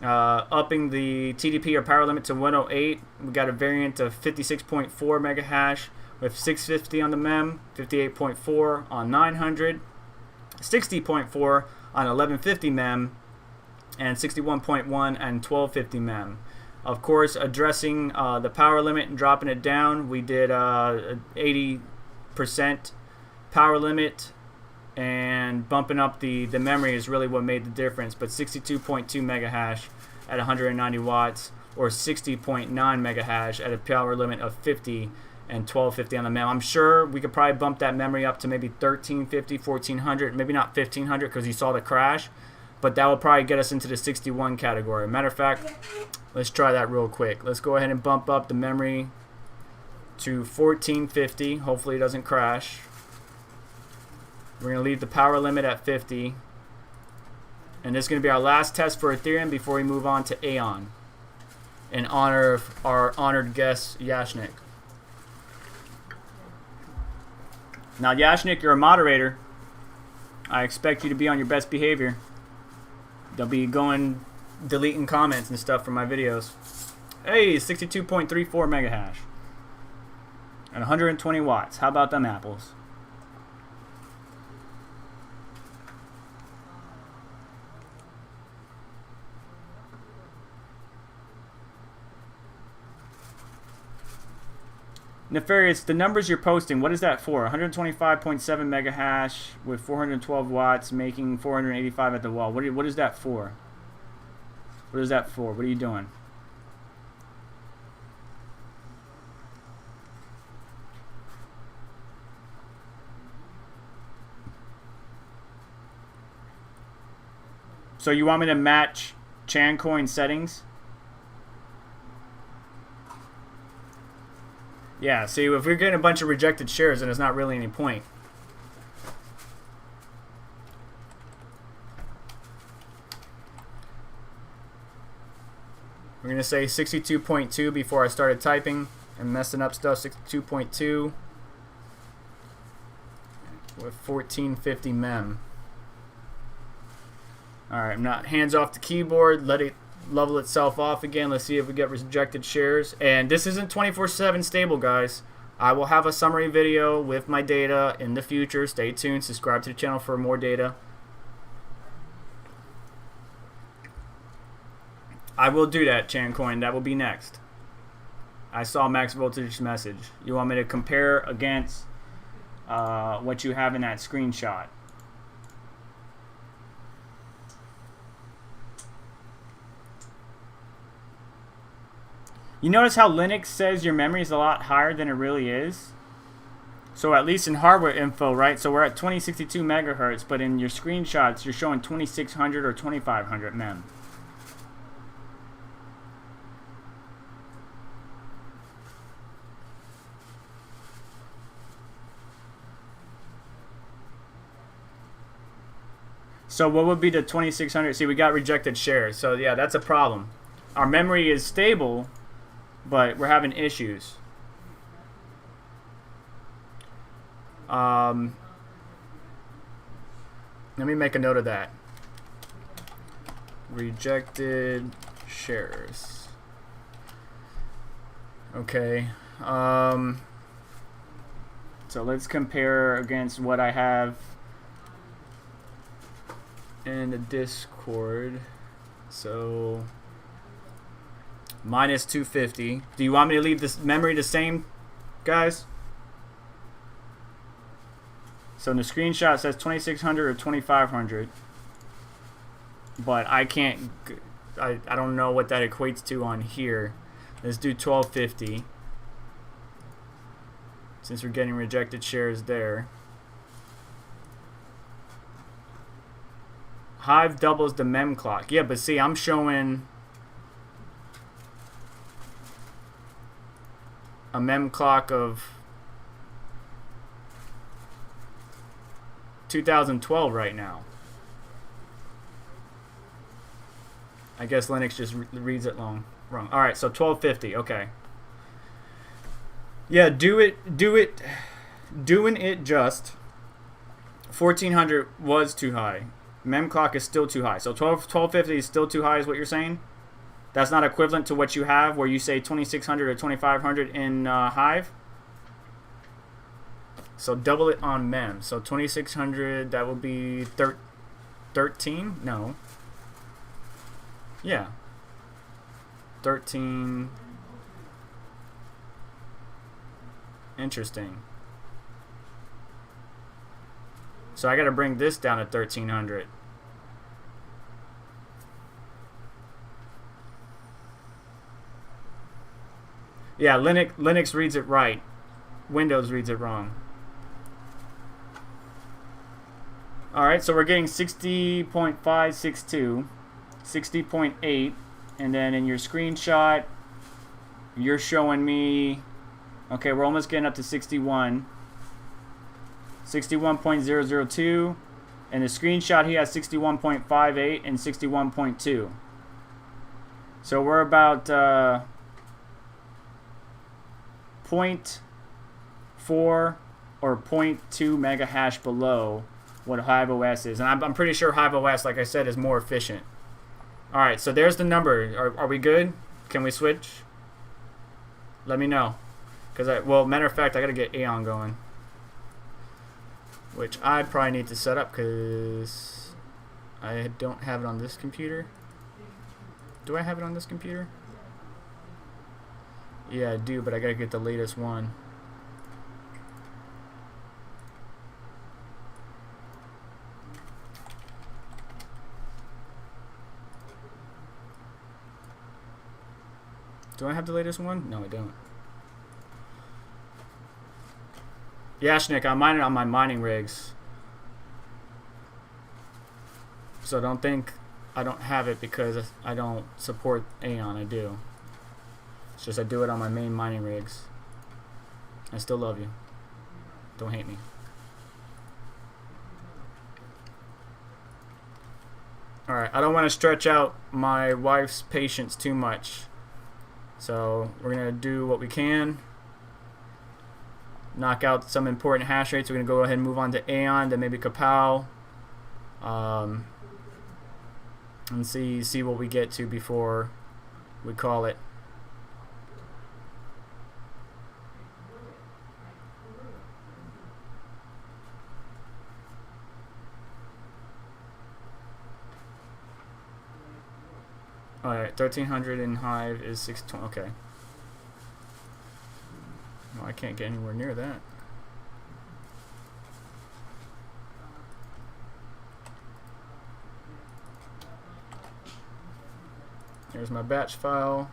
Upping the TDP or power limit to 108. We got a variant of 56.4 mega hash with 650 on the mem, 58.4 on 900, 60.4 on 1150 mem, and 61.1 and 1250 mem. Of course, addressing the power limit and dropping it down, we did 80% power limit, and bumping up the memory is really what made the difference. But 62.2 mega hash at 190 watts, or 60.9 mega hash at a power limit of 50 and 1250 on the mem. I'm sure we could probably bump that memory up to maybe 1350, 1400, maybe not 1500 because you saw the crash, but that will probably get us into the 61 category. Matter of fact, let's try that real quick. Let's go ahead and bump up the memory to 1450. Hopefully it doesn't crash. We're going to leave the power limit at 50. And this is going to be our last test for Ethereum before we move on to Aeon, in honor of our honored guest, Yashnik. Now, Yashnik, you're a moderator. I expect you to be on your best behavior. They'll be deleting comments and stuff from my videos. Hey, 62.34 mega hash. And 120 watts. How about them apples? Nefarious, the numbers you're posting, what is that for? 125.7 mega hash with 412 watts, making 485 at the wall. What is that for? What is that for? What are you doing? So you want me to match Chancoin settings? Yeah, see, if we're getting a bunch of rejected shares, then there's not really any point. We're going to say 62.2 before I started typing and messing up stuff. 62.2 with 1450 mem. Alright, I'm not hands off the keyboard. Let level itself off again. Let's see if we get rejected shares. And this isn't 24/7 stable, guys. I will have a summary video with my data in the future. Stay tuned. Subscribe to the channel for more data. I will do that, Chancoin. That will be next. I saw Max Voltage's message. You want me to compare against what you have in that screenshot? You notice how Linux says your memory is a lot higher than it really is? So at least in hardware info, right? So we're at 2062 megahertz, but in your screenshots, you're showing 2600 or 2500 mem. So what would be the 2600? See, we got rejected shares. So yeah, that's a problem. Our memory is stable, but we're having issues. Let me make a note of that. Rejected shares. Okay. So let's compare against what I have in the Discord. So minus 250. Do you want me to leave this memory the same, guys? So in the screenshot it says 2600 or 2500, but I can't, I don't know what that equates to on here. Let's do 1250 since we're getting rejected shares there. Hive doubles the mem clock. Yeah, but see, I'm showing a mem clock of 2012 right now. I guess Linux just reads it wrong. All right, so 1250. Okay. Yeah, doing it just. 1400 was too high. Mem clock is still too high. So 1250 is still too high is what you're saying? That's not equivalent to what you have where you say 2600 or 2500 in Hive? So double it on mem. So 2600, that will be 13? No. Yeah. 13. Interesting. So I got to bring this down to 1300. Yeah, Linux reads it right. Windows reads it wrong. Alright, so we're getting 60.562, 60.8, and then in your screenshot, you're showing me, okay, we're almost getting up to 61. 61.002, and the screenshot he has 61.58 and 61.2. So we're about 0.4 or 0.2 mega hash below what Hive OS is, and I'm pretty sure Hive OS, like I said, is more efficient. All right, so there's the number. Are we good? Can we switch? Let me know, because well, matter of fact, I gotta get Aeon going, which I probably need to set up because I don't have it on this computer. Do I have it on this computer? Yeah, I do, but I gotta get the latest one. Do I have the latest one? No, I don't. Yashnik, I'm mining on my mining rigs. So don't think I don't have it because I don't support Aeon. I do. It's just I do it on my main mining rigs. I still love you. Don't hate me. Alright, I don't want to stretch out my wife's patience too much. So we're going to do what we can. Knock out some important hash rates. We're going to go ahead and move on to Aeon, then maybe Kapow. and see what we get to before we call it. Alright, 1300 in Hive is 620. Okay. No, I can't get anywhere near that. Here's my batch file.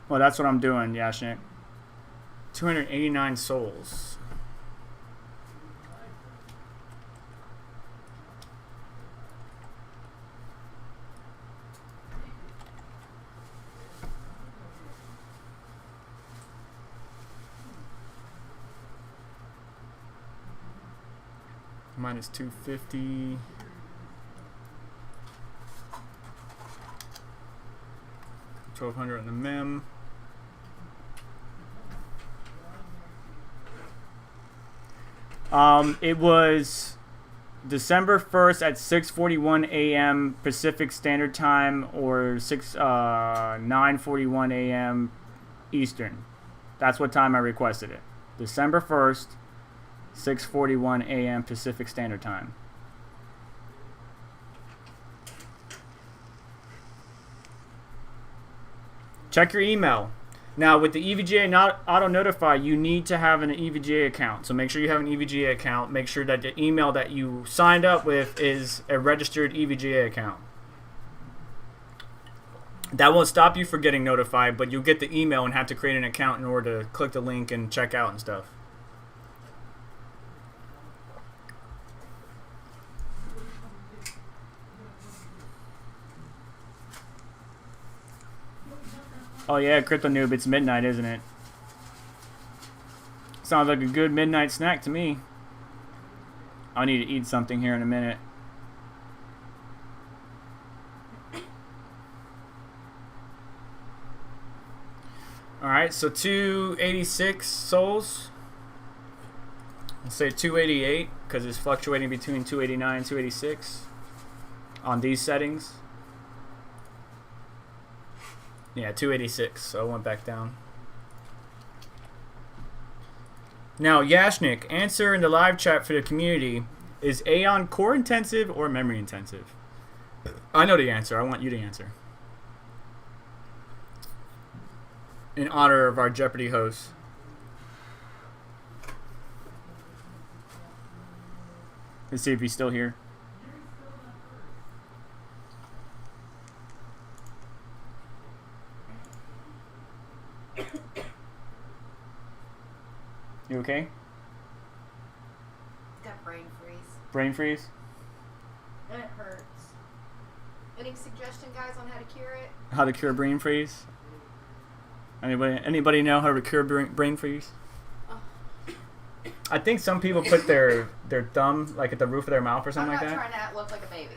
Well, that's what I'm doing, Yashnik. 289 souls. Minus 250. $1,200 on the mem. It was December 1st at 6:41 a.m. Pacific Standard Time, or 9:41 a.m. Eastern. That's what time I requested it. December 1st, 6:41 a.m. Pacific Standard Time. Check your email. Now, with the EVGA not auto notify, you need to have an EVGA account. So make sure you have an EVGA account. Make sure that the email that you signed up with is a registered EVGA account. That won't stop you from getting notified, but you'll get the email and have to create an account in order to click the link and check out and stuff. Oh yeah, Crypto Noob, it's midnight, isn't it? Sounds like a good midnight snack to me. I need to eat something here in a minute. Alright, so 286 souls. Let's say 288, because it's fluctuating between 289 and 286 on these settings. Yeah, 286, so it went back down. Now, Yashnik, answer in the live chat for the community. Is Aeon core intensive or memory intensive? I know the answer. I want you to answer. In honor of our Jeopardy host. Let's see if he's still here. You okay? Got brain freeze. Brain freeze? And it hurts. Any suggestion, guys, on how to cure it? How to cure brain freeze? Anybody know how to cure brain freeze? Oh. I think some people put their thumb like at the roof of their mouth or something like that. I'm not trying to look like a baby.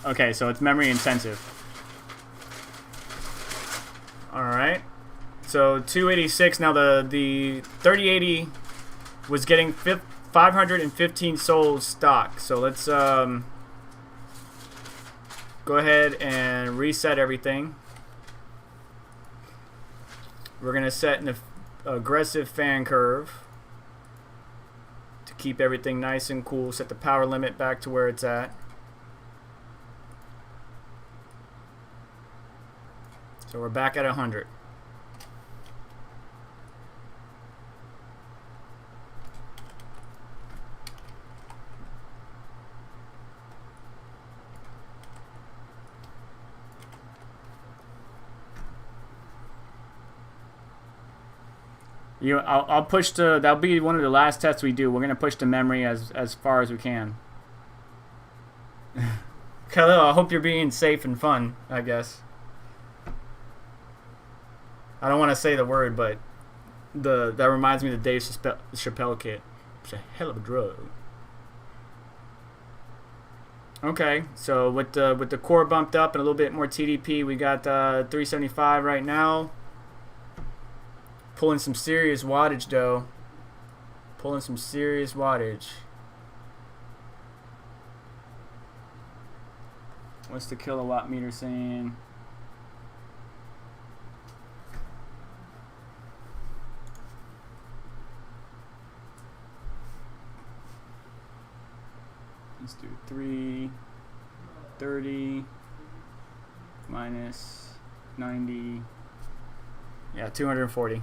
Okay, so it's memory intensive. Alright. So 286. Now the 3080 was getting 515 souls stock. So let's go ahead and reset everything. We're going to set an aggressive fan curve to keep everything nice and cool. Set the power limit back to where it's at. So we're back at 100. I'll push to. That'll be one of the last tests we do. We're gonna push the memory as far as we can. Khalil, I hope you're being safe and fun. I guess. I don't want to say the word, but that reminds me of the Dave Chappelle kit. It's a hell of a drug. Okay, so with the core bumped up and a little bit more TDP, we got 375 right now. Pulling some serious wattage though. Pulling some serious wattage. What's the kilowatt meter saying? Let's do 330 minus 90. Yeah, 240.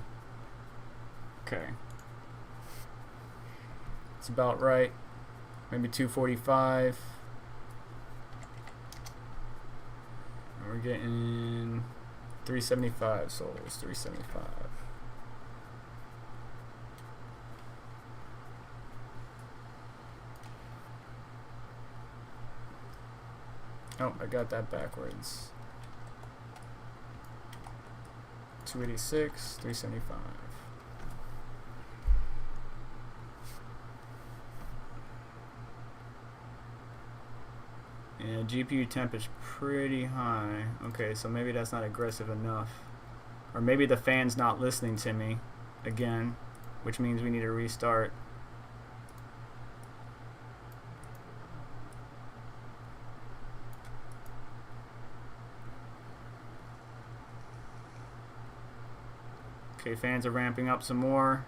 Okay. It's about right. Maybe 245. And we're getting 375 souls. 375. Oh, I got that backwards. 286, 375. Yeah, GPU temp is pretty high. Okay, so maybe that's not aggressive enough. Or maybe the fan's not listening to me again, which means we need to restart. Okay, fans are ramping up some more.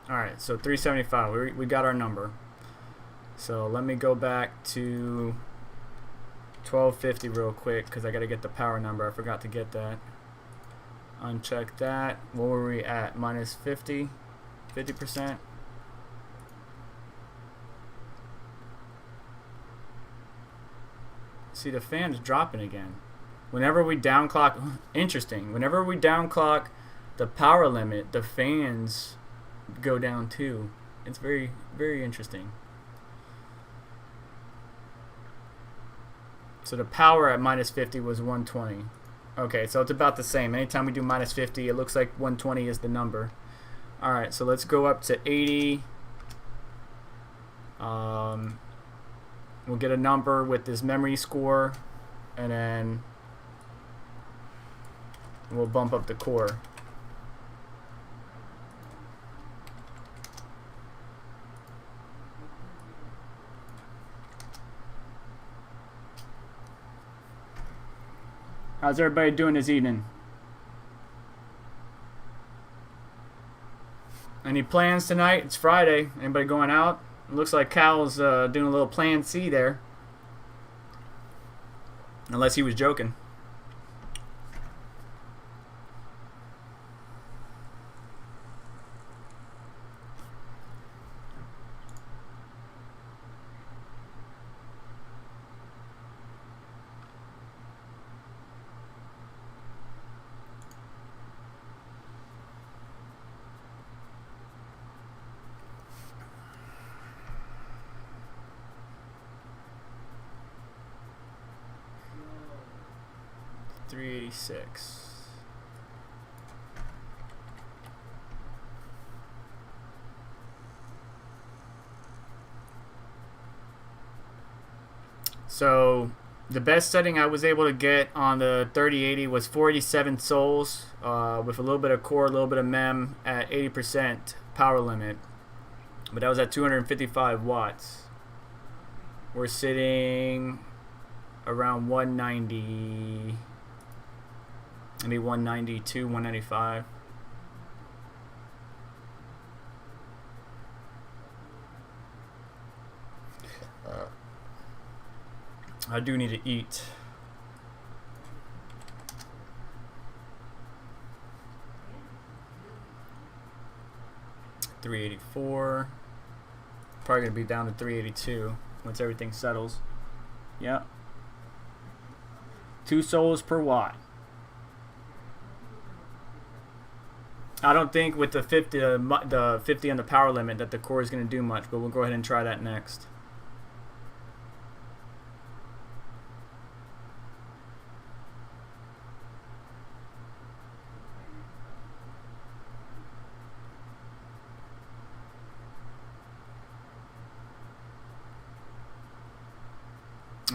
Alright, so 375, we got our number. So let me go back to 1250 real quick because I got to get the power number. I forgot to get that. Uncheck that. What were we at? Minus 50? 50%? See, the fan's dropping again. Whenever we downclock, interesting. Whenever we downclock the power limit, the fans go down too. It's very, very interesting. So the power at minus 50 was 120. Okay, so it's about the same. Anytime we do minus 50, it looks like 120 is the number. Alright, so let's go up to 80. We'll get a number with this memory score, and then we'll bump up the core. How's everybody doing this evening? Any plans tonight? It's Friday. Anybody going out? It looks like Cal's doing a little plan C there. Unless he was joking. $386. So the best setting I was able to get on the 3080 was 47 souls with a little bit of core, a little bit of mem at 80% power limit. But that was at 255 watts. We're sitting around 190, maybe 192, 195. I do need to eat. 384. Probably gonna be down to 382 once everything settles. Yep. 2 soles per watt. I don't think with the 50 on the power limit that the core is going to do much, but we'll go ahead and try that next.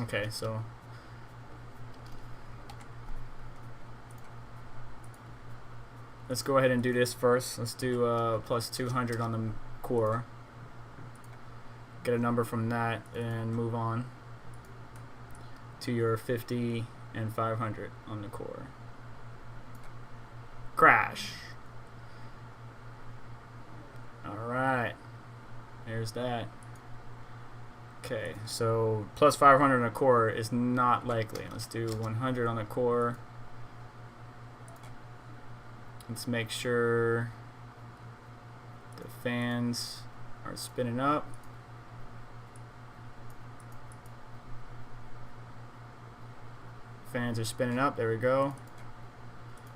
Okay, so let's go ahead and do this first. Let's do plus 200 on the core. Get a number from that and move on to your 50 and 500 on the core. Crash. Alright. There's that. Okay, so plus 500 on the core is not likely. Let's do 100 on the core. Let's make sure the fans are spinning up. Fans are spinning up. There we go.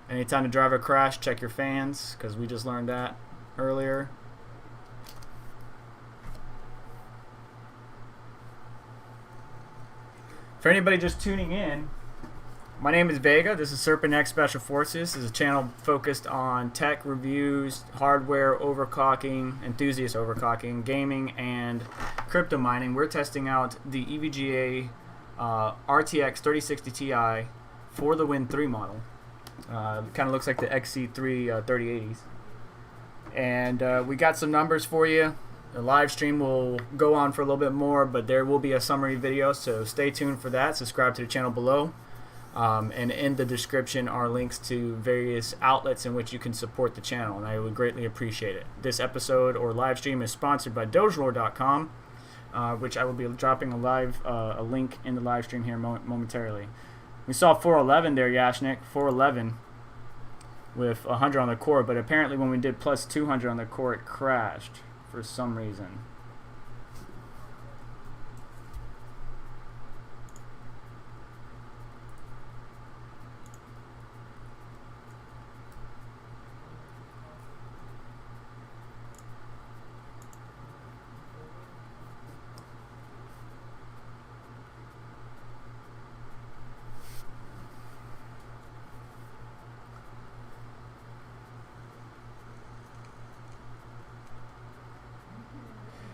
Anytime the driver crash, check your fans, because we just learned that earlier. For anybody just tuning in, my name is Vega. This is SerpentX Special Forces. This is a channel focused on tech reviews, hardware overclocking, enthusiast overclocking, gaming, and crypto mining. We're testing out the EVGA RTX 3060 Ti for the Win 3 model. Kind of looks like the XC3 3080s. And we got some numbers for you. The live stream will go on for a little bit more, but there will be a summary video, so stay tuned for that. Subscribe to the channel below. And in the description are links to various outlets in which you can support the channel, and I would greatly appreciate it. This episode or live stream is sponsored by dogelore.com, which I will be dropping a link in the live stream here momentarily. We saw 411 there, Yashnik, 411 with 100 on the core, but apparently when we did plus 200 on the core, it crashed for some reason.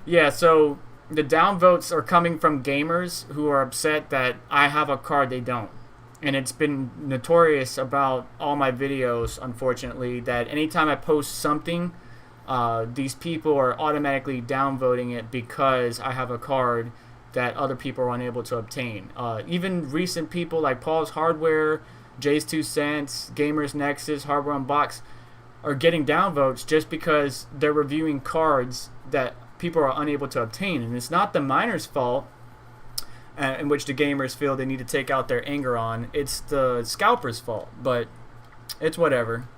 Yeah, so the downvotes are coming from gamers who are upset that I have a card they don't. And it's been notorious about all my videos, unfortunately, that anytime I post something, these people are automatically downvoting it because I have a card that other people are unable to obtain. Even recent people like Paul's Hardware, Jay's 2 Cents, Gamers Nexus, Hardware Unbox are getting downvotes just because they're reviewing cards that people are unable to obtain. And it's not the miner's fault in which the gamers feel they need to take out their anger on. It's the scalper's fault, but it's whatever.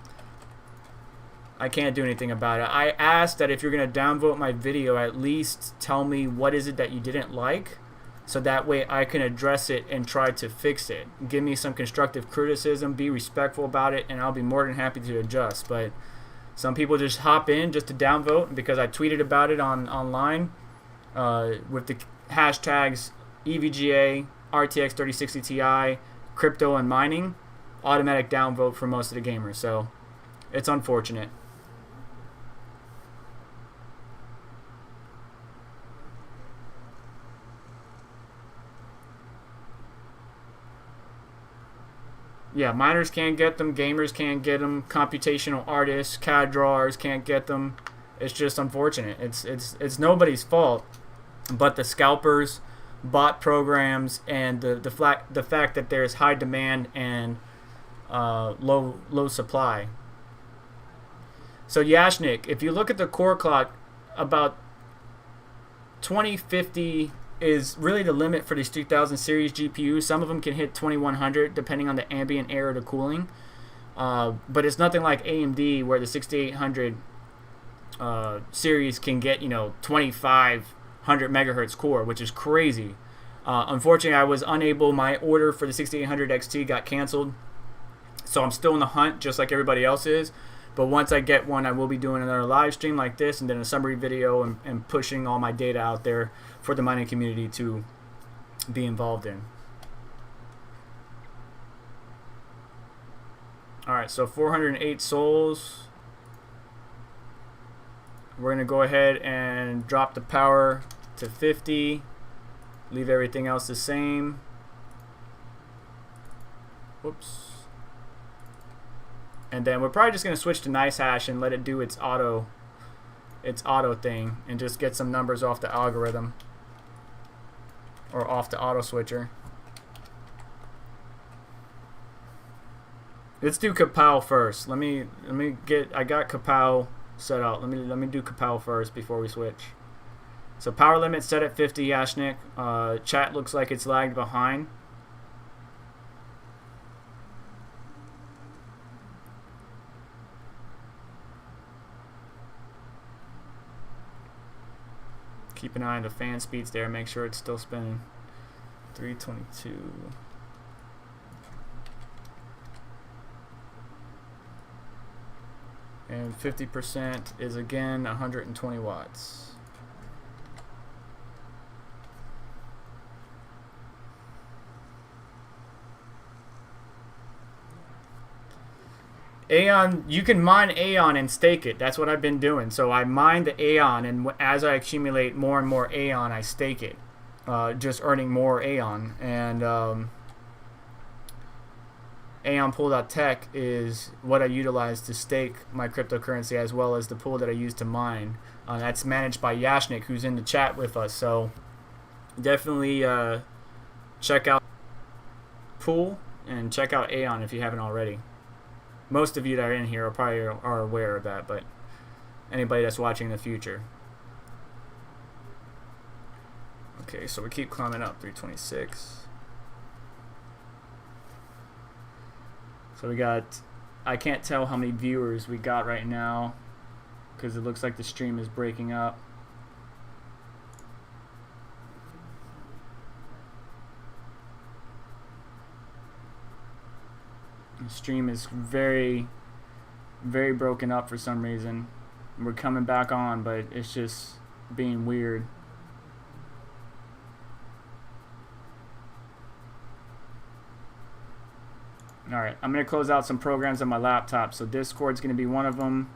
I can't do anything about it. I asked that if you're going to downvote my video, at least tell me what is it that you didn't like, so that way I can address it and try to fix it. Give me some constructive criticism, be respectful about it, and I'll be more than happy to adjust. But some people just hop in just to downvote because I tweeted about it online with the hashtags EVGA RTX 3060 Ti, crypto and mining. Automatic downvote for most of the gamers. So it's unfortunate. Yeah, miners can't get them, gamers can't get them, computational artists, CAD drawers can't get them. It's just unfortunate. It's nobody's fault, but the scalpers, bot programs, and the fact that there's high demand and low supply. So Yashnik, if you look at the core clock, about 2050 is really the limit for these 3000 series GPUs. Some of them can hit 2100 depending on the ambient air of the cooling. But it's nothing like AMD where the 6800 series can get 2500 megahertz core, which is crazy. Unfortunately, I was unable. My order for the 6800 XT got canceled, so I'm still in the hunt, just like everybody else is. But once I get one, I will be doing another live stream like this, and then a summary video, and pushing all my data out there for the mining community to be involved in. Alright, so 408 souls. We're going to go ahead and drop the power to 50. Leave everything else the same. Whoops. And then we're probably just going to switch to nice hash and let it do its auto thing, and just get some numbers off the algorithm, or off the auto switcher. Let's do Kapow first. Let me get, I got Kapow set up. Let me do Kapow first before we switch. So power limit set at 50, Yashnik. Chat looks like it's lagged behind. Keep an eye on the fan speeds there. Make sure it's still spinning. 322. And 50% is again 120 watts. Aeon, you can mine Aeon and stake it. That's what I've been doing. So I mine the Aeon, and as I accumulate more and more Aeon, I stake it, just earning more Aeon. And Aeonpool.tech is what I utilize to stake my cryptocurrency, as well as the pool that I use to mine. That's managed by Yashnik, who's in the chat with us. So definitely check out Pool and check out Aeon if you haven't already. Most of you that are in here are aware of that, but anybody that's watching in the future. Okay, so we keep climbing up, 326. So we got, I can't tell how many viewers we got right now, because it looks like the stream is breaking up. The stream is very, very broken up for some reason. We're coming back on, but it's just being weird. Alright, I'm going to close out some programs on my laptop. So Discord's going to be one of them.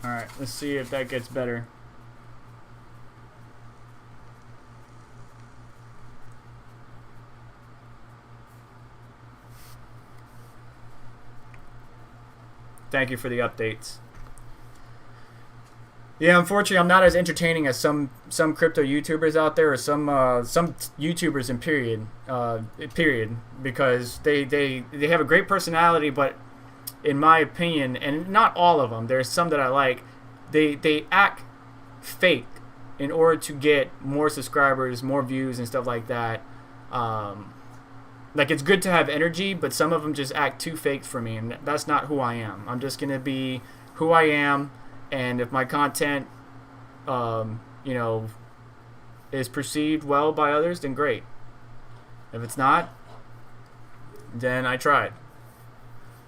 Alright, let's see if that gets better. Thank you for the updates. Yeah, unfortunately, I'm not as entertaining as some crypto YouTubers out there, or some YouTubers in period, because they have a great personality, but in my opinion, and not all of them, there's some that I like, they act fake in order to get more subscribers, more views, and stuff like that. Like, it's good to have energy, but some of them just act too fake for me, and that's not who I am. I'm just gonna be who I am, and if my content, you know, is perceived well by others, then great. If it's not, then I tried.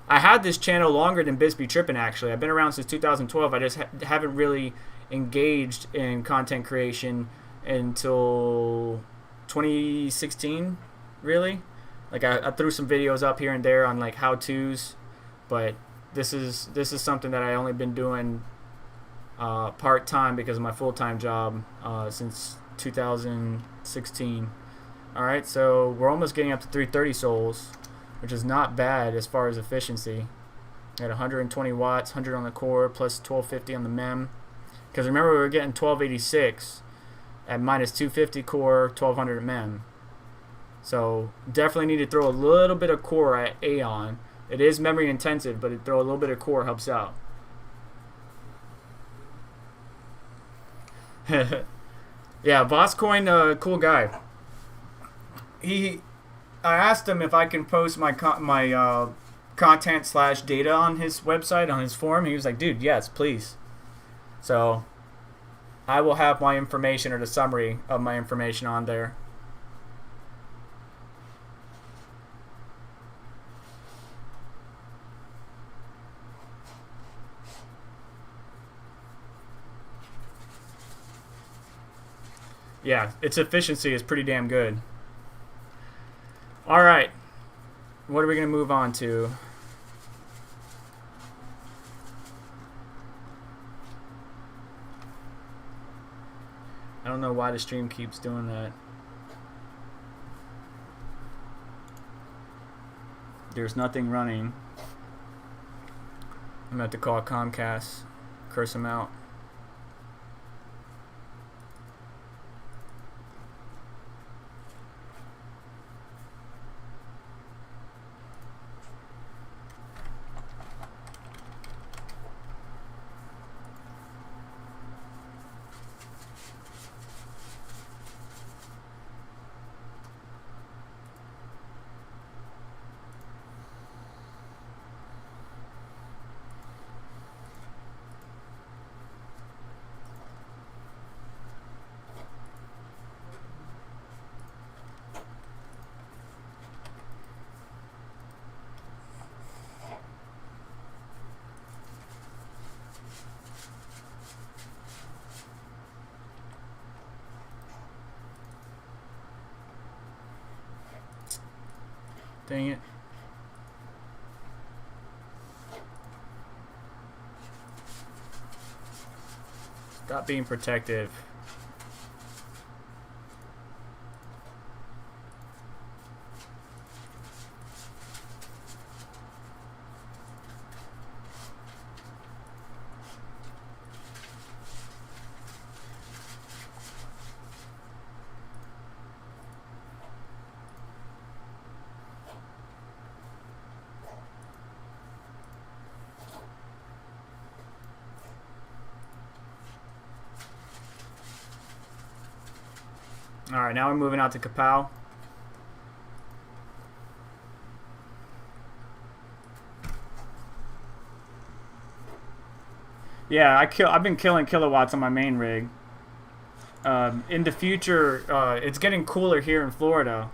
I had this channel longer than Bisbee Trippin', actually. I've been around since 2012. I just haven't really engaged in content creation until 2016, really. Like, I threw some videos up here and there on, like, how-tos, but this is something that I only been doing part-time because of my full-time job since 2016. Alright, so we're almost getting up to 330 souls, which is not bad as far as efficiency. At 120 watts, 100 on the core, plus 1250 on the mem. Because remember, we were getting 1286 at minus 250 core, 1200 mem. So definitely need to throw a little bit of core at Aeon. It is memory intensive, but throw a little bit of core helps out. Yeah, Bosscoin, cool guy. I asked him if I can post my content / data on his website, on his forum. He was like, dude, yes, please. So I will have my information, or the summary of my information, on there. Yeah, its efficiency is pretty damn good. All right, what are we going to move on to? I don't know why the stream keeps doing that. There's nothing running. I'm going to have to call Comcast, curse them out. Dang it. Stop being protective. Alright, now we're moving out to Kapow. Yeah, I've been killing kilowatts on my main rig. In the future, it's getting cooler here in Florida.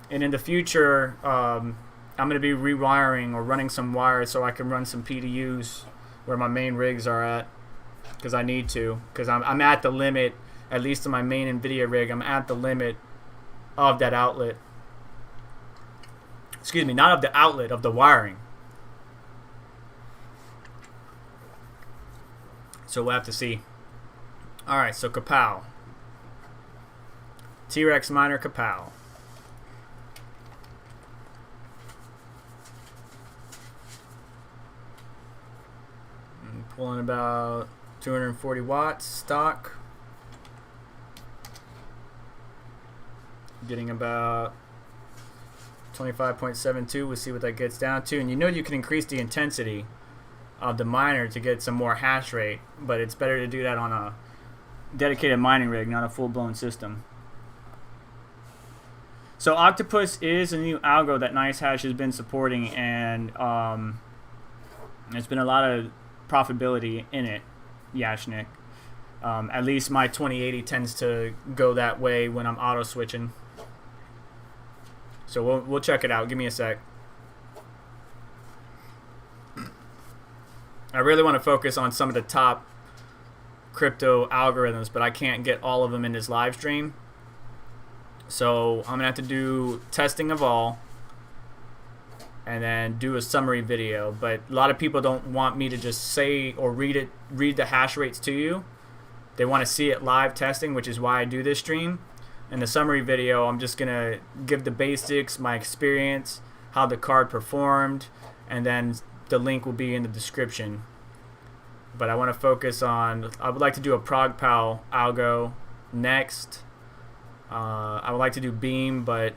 And in the future, I'm going to be rewiring or running some wires so I can run some PDUs where my main rigs are at. Because I need to. Because I'm at the limit. At least in my main Nvidia rig, I'm at the limit of that outlet. Excuse me, not of the outlet, of the wiring. So we'll have to see. Alright, so Kapow. T-Rex Miner Kapow. I'm pulling about 240 watts stock. Getting about 25.72. We'll see what that gets down to. And you know you can increase the intensity of the miner to get some more hash rate, but it's better to do that on a dedicated mining rig, not a full-blown system. So Octopus is a new algo that NiceHash has been supporting, and there's been a lot of profitability in it, Yashnik. At least my 2080 tends to go that way when I'm auto switching. So we'll check it out. Give me a sec. I really want to focus on some of the top crypto algorithms, but I can't get all of them in this live stream. So I'm going to have to do testing of all and then do a summary video. But a lot of people don't want me to just say or read the hash rates to you. They want to see it live testing, which is why I do this stream. In the summary video, I'm just going to give the basics, my experience, how the card performed, and then the link will be in the description. but I want to focus on, I would like to do a PowerColor algo next. I would like to do Beam, but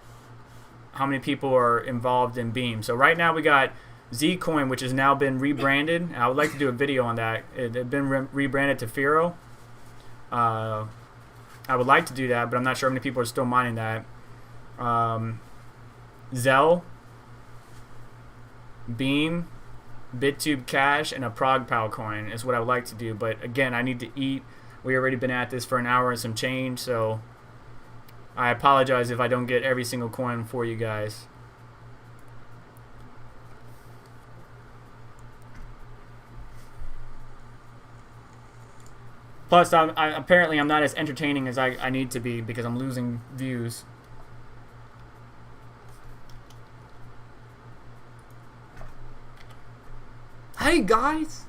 how many people are involved in Beam? So right now we got Zcoin, which has now been rebranded. I would like to do a video on that. It had been rebranded to Firo. I would like to do that, but I'm not sure how many people are still mining that. Zell, Beam, BitTube Cash, and a PowerColor coin is what I would like to do. But again, I need to eat. We already been at this for an hour and some change, so I apologize if I don't get every single coin for you guys. Plus, apparently I'm not as entertaining as I need to be because I'm losing views. Hey guys,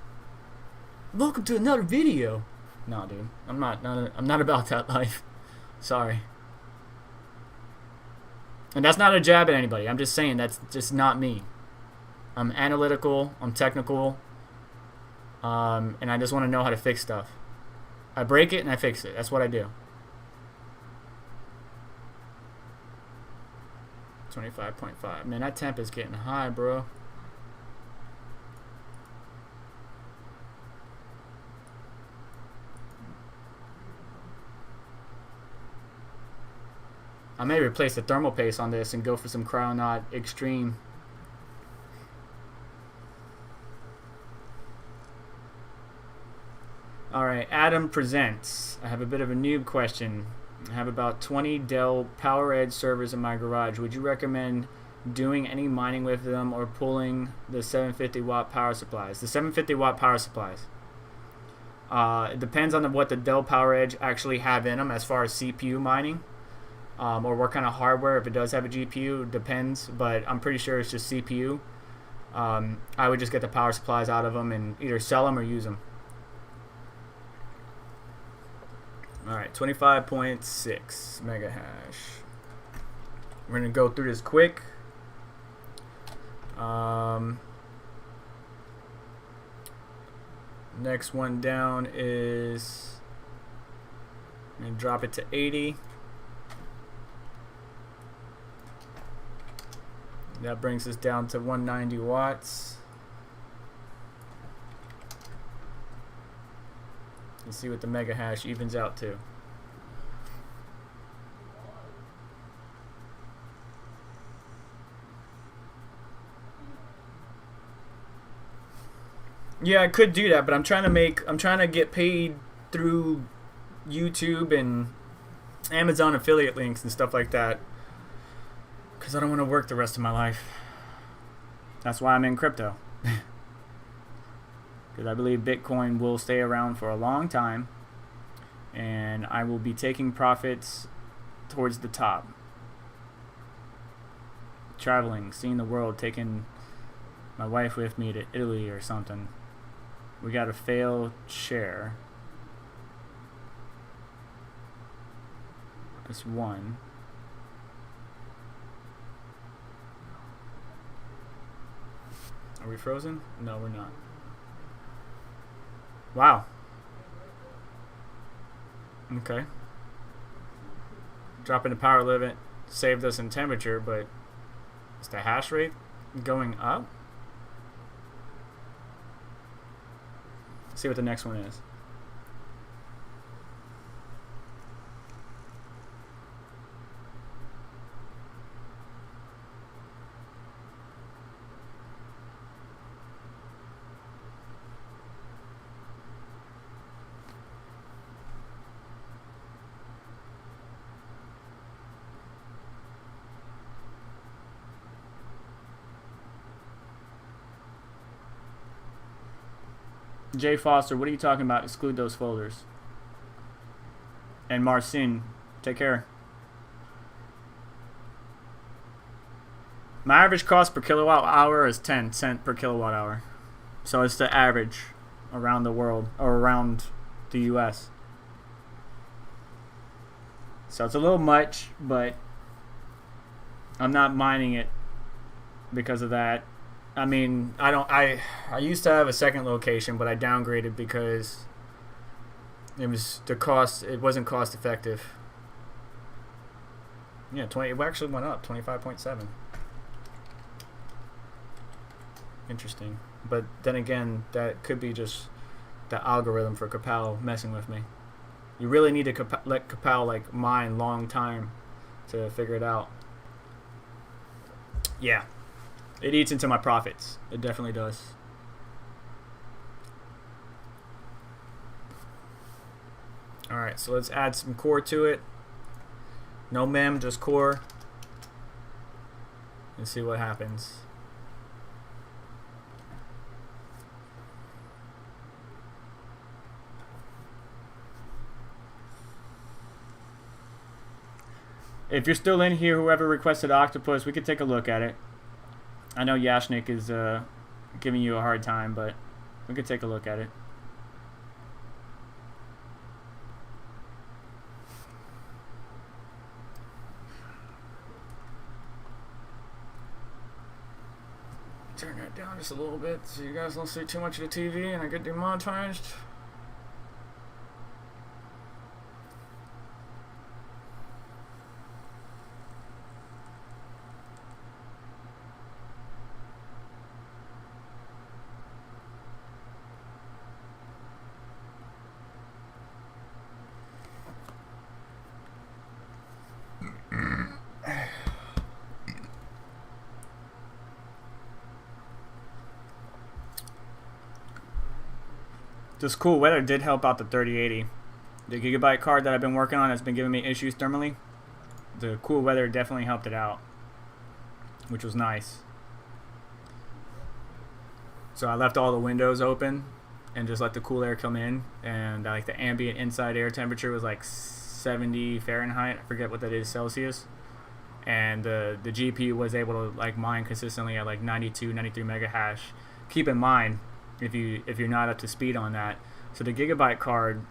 welcome to another video. No, dude, I'm not about that life. Sorry. And that's not a jab at anybody. I'm just saying that's just not me. I'm analytical. I'm technical. And I just want to know how to fix stuff. I break it and I fix it. That's what I do. 25.5. Man, that temp is getting high, bro. I may replace the thermal paste on this and go for some Cryonaut Extreme. Alright, Adam presents. I have a bit of a noob question. I have about 20 Dell PowerEdge servers in my garage. Would you recommend doing any mining with them or pulling the 750 watt power supplies? The 750 watt power supplies. It depends on what the Dell PowerEdge actually have in them as far as CPU mining. Or what kind of hardware. If it does have a GPU, it depends, but I'm pretty sure it's just CPU. I would just get the power supplies out of them and either sell them or use them. Alright, 25.6 mega hash. We're going to go through this quick. Next one down is, I'm going to drop it to 80. That brings us down to 190 watts. Let's see what the mega hash evens out to. Yeah, I could do that, but I'm trying to get paid through YouTube and Amazon affiliate links and stuff like that. Because I don't want to work the rest of my life. That's why I'm in crypto. Because I believe Bitcoin will stay around for a long time. And I will be taking profits towards the top. Traveling, seeing the world, taking my wife with me to Italy or something. We got a failed share. That's one. Are we frozen? No, we're not. Wow. Okay. Dropping the power limit saved us in temperature, but is the hash rate going up? Let's see what the next one is. Jay Foster, what are you talking about? Exclude those folders. And Marcin, take care. My average cost per kilowatt hour is 10 cents per kilowatt hour. So it's the average around the world, or around the US. So it's a little much, but I'm not mining it because of that. I mean, I used to have a second location, but I downgraded because it wasn't cost effective. Yeah, it actually went up 25.7. Interesting. But then again, that could be just the algorithm for Kapow messing with me. You really need to let Kapow like mine long time to figure it out. Yeah. It eats into my profits. It definitely does. Alright, so let's add some core to it. No mem, just core. And see what happens. If you're still in here, whoever requested Octopus, we could take a look at it. I know Yashnik is giving you a hard time, but we could take a look at it. Turn that down just a little bit so you guys don't see too much of the TV and I get demonetized. This cool weather did help out the 3080. The Gigabyte card that I've been working on has been giving me issues thermally. The cool weather definitely helped it out, which was nice. So I left all the windows open and just let the cool air come in, and like the ambient inside air temperature was like 70 Fahrenheit. I forget what that is Celsius. And the GPU was able to like mine consistently at like 92, 93 mega hash. Keep in mind, if you're not up to speed on that, so the Gigabyte card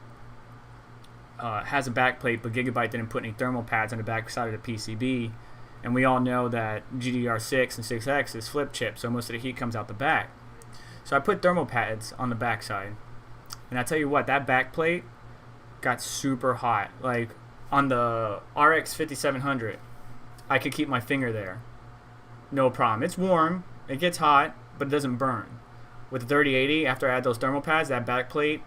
has a backplate, but Gigabyte didn't put any thermal pads on the back side of the PCB, and we all know that GDDR6 and 6X is flip chip, so most of the heat comes out the back. So I put thermal pads on the back side, and I tell you what, that backplate got super hot. Like on the RX 5700, I could keep my finger there, no problem. It's warm, it gets hot, but it doesn't burn. With the 3080, after I add those thermal pads, that backplate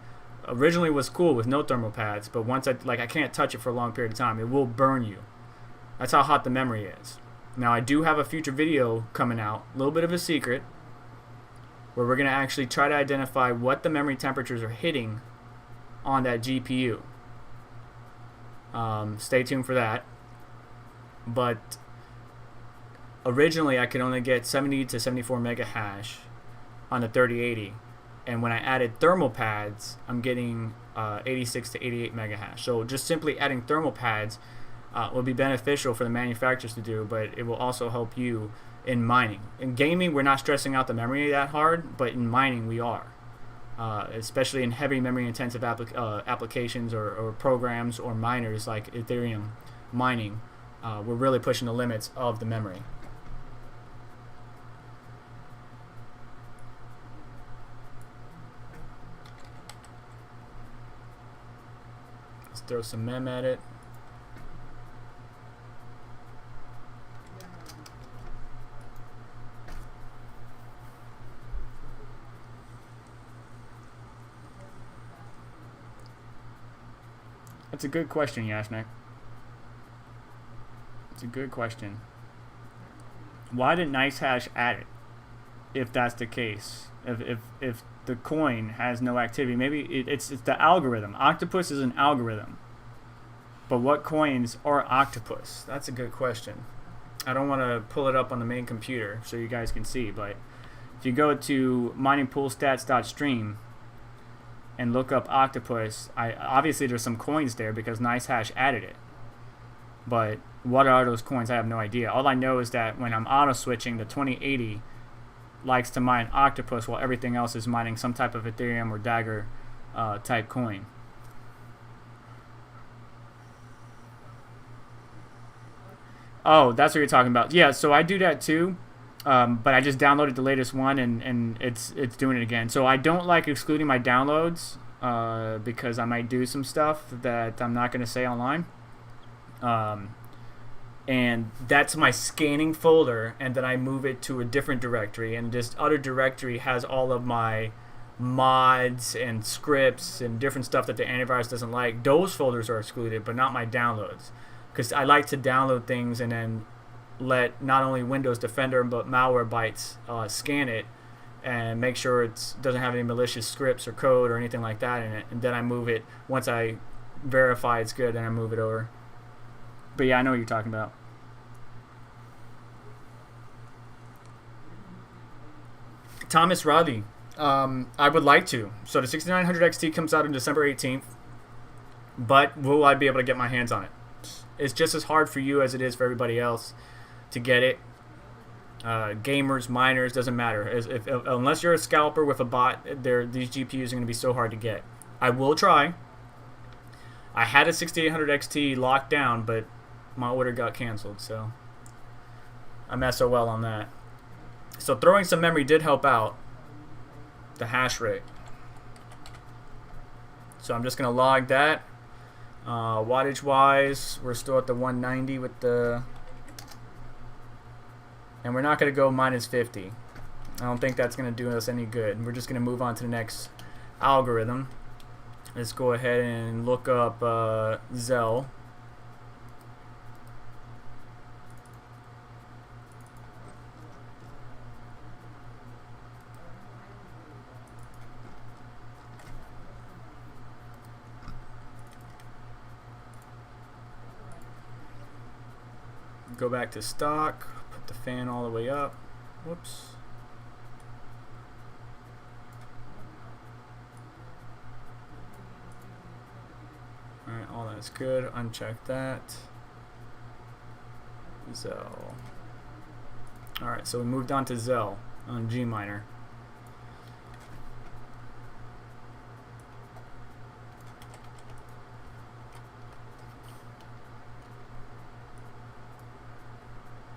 originally was cool with no thermal pads, but once I can't touch it for a long period of time, it will burn you. That's how hot the memory is. Now I do have a future video coming out, a little bit of a secret, where we're going to actually try to identify what the memory temperatures are hitting on that GPU. Stay tuned for that. But originally I could only get 70 to 74 mega hash on the 3080, and when I added thermal pads, I'm getting 86 to 88 mega hash. So just simply adding thermal pads will be beneficial for the manufacturers to do, but it will also help you in mining. In gaming, we're not stressing out the memory that hard, but in mining we are, especially in heavy memory intensive applications or programs or miners like Ethereum mining. We're really pushing the limits of the memory. Throw some mem at it. That's a good question, Yashnik. It's a good question. Why did NiceHash add it? If that's the case, if the coin has no activity, maybe it's the algorithm. Octopus is an algorithm, but what coins are Octopus? That's a good question. I don't want to pull it up on the main computer so you guys can see, but if you go to miningpoolstats.stream and look up Octopus, obviously there's some coins there because NiceHash added it, but what are those coins? I have no idea. All I know is that when I'm auto switching, the 2080 likes to mine Octopus while everything else is mining some type of Ethereum or Dagger type coin. Oh, that's what you're talking about. Yeah, so I do that too. But I just downloaded the latest one, and it's doing it again. So I don't like excluding my downloads because I might do some stuff that I'm not going to say online. And that's my scanning folder, and then I move it to a different directory, and this other directory has all of my mods and scripts and different stuff that the antivirus doesn't like. Those folders are excluded, but not my downloads, because I like to download things and then let not only Windows Defender but Malwarebytes scan it and make sure it doesn't have any malicious scripts or code or anything like that in it, and then I move it once I verify it's good, then I move it over. But yeah, I know what you're talking about. Thomas Rodley, I would like to. So the 6900 XT comes out on December 18th, but will I be able to get my hands on it? It's just as hard for you as it is for everybody else to get it. Gamers, miners, doesn't matter. Unless you're a scalper with a bot, these GPUs are going to be so hard to get. I will try. I had a 6800 XT locked down, but my order got canceled, so I'm SOL on that. So throwing some memory did help out the hash rate. So I'm just going to log that. Wattage wise, we're still at the 190 with the, and we're not going to go minus 50. I don't think that's going to do us any good. We're just going to move on to the next algorithm. Let's go ahead and look up Zell. Go back to stock, put the fan all the way up. Whoops. Alright, all that's good. Uncheck that. Zell. Alright, so we moved on to Zell on Gminer.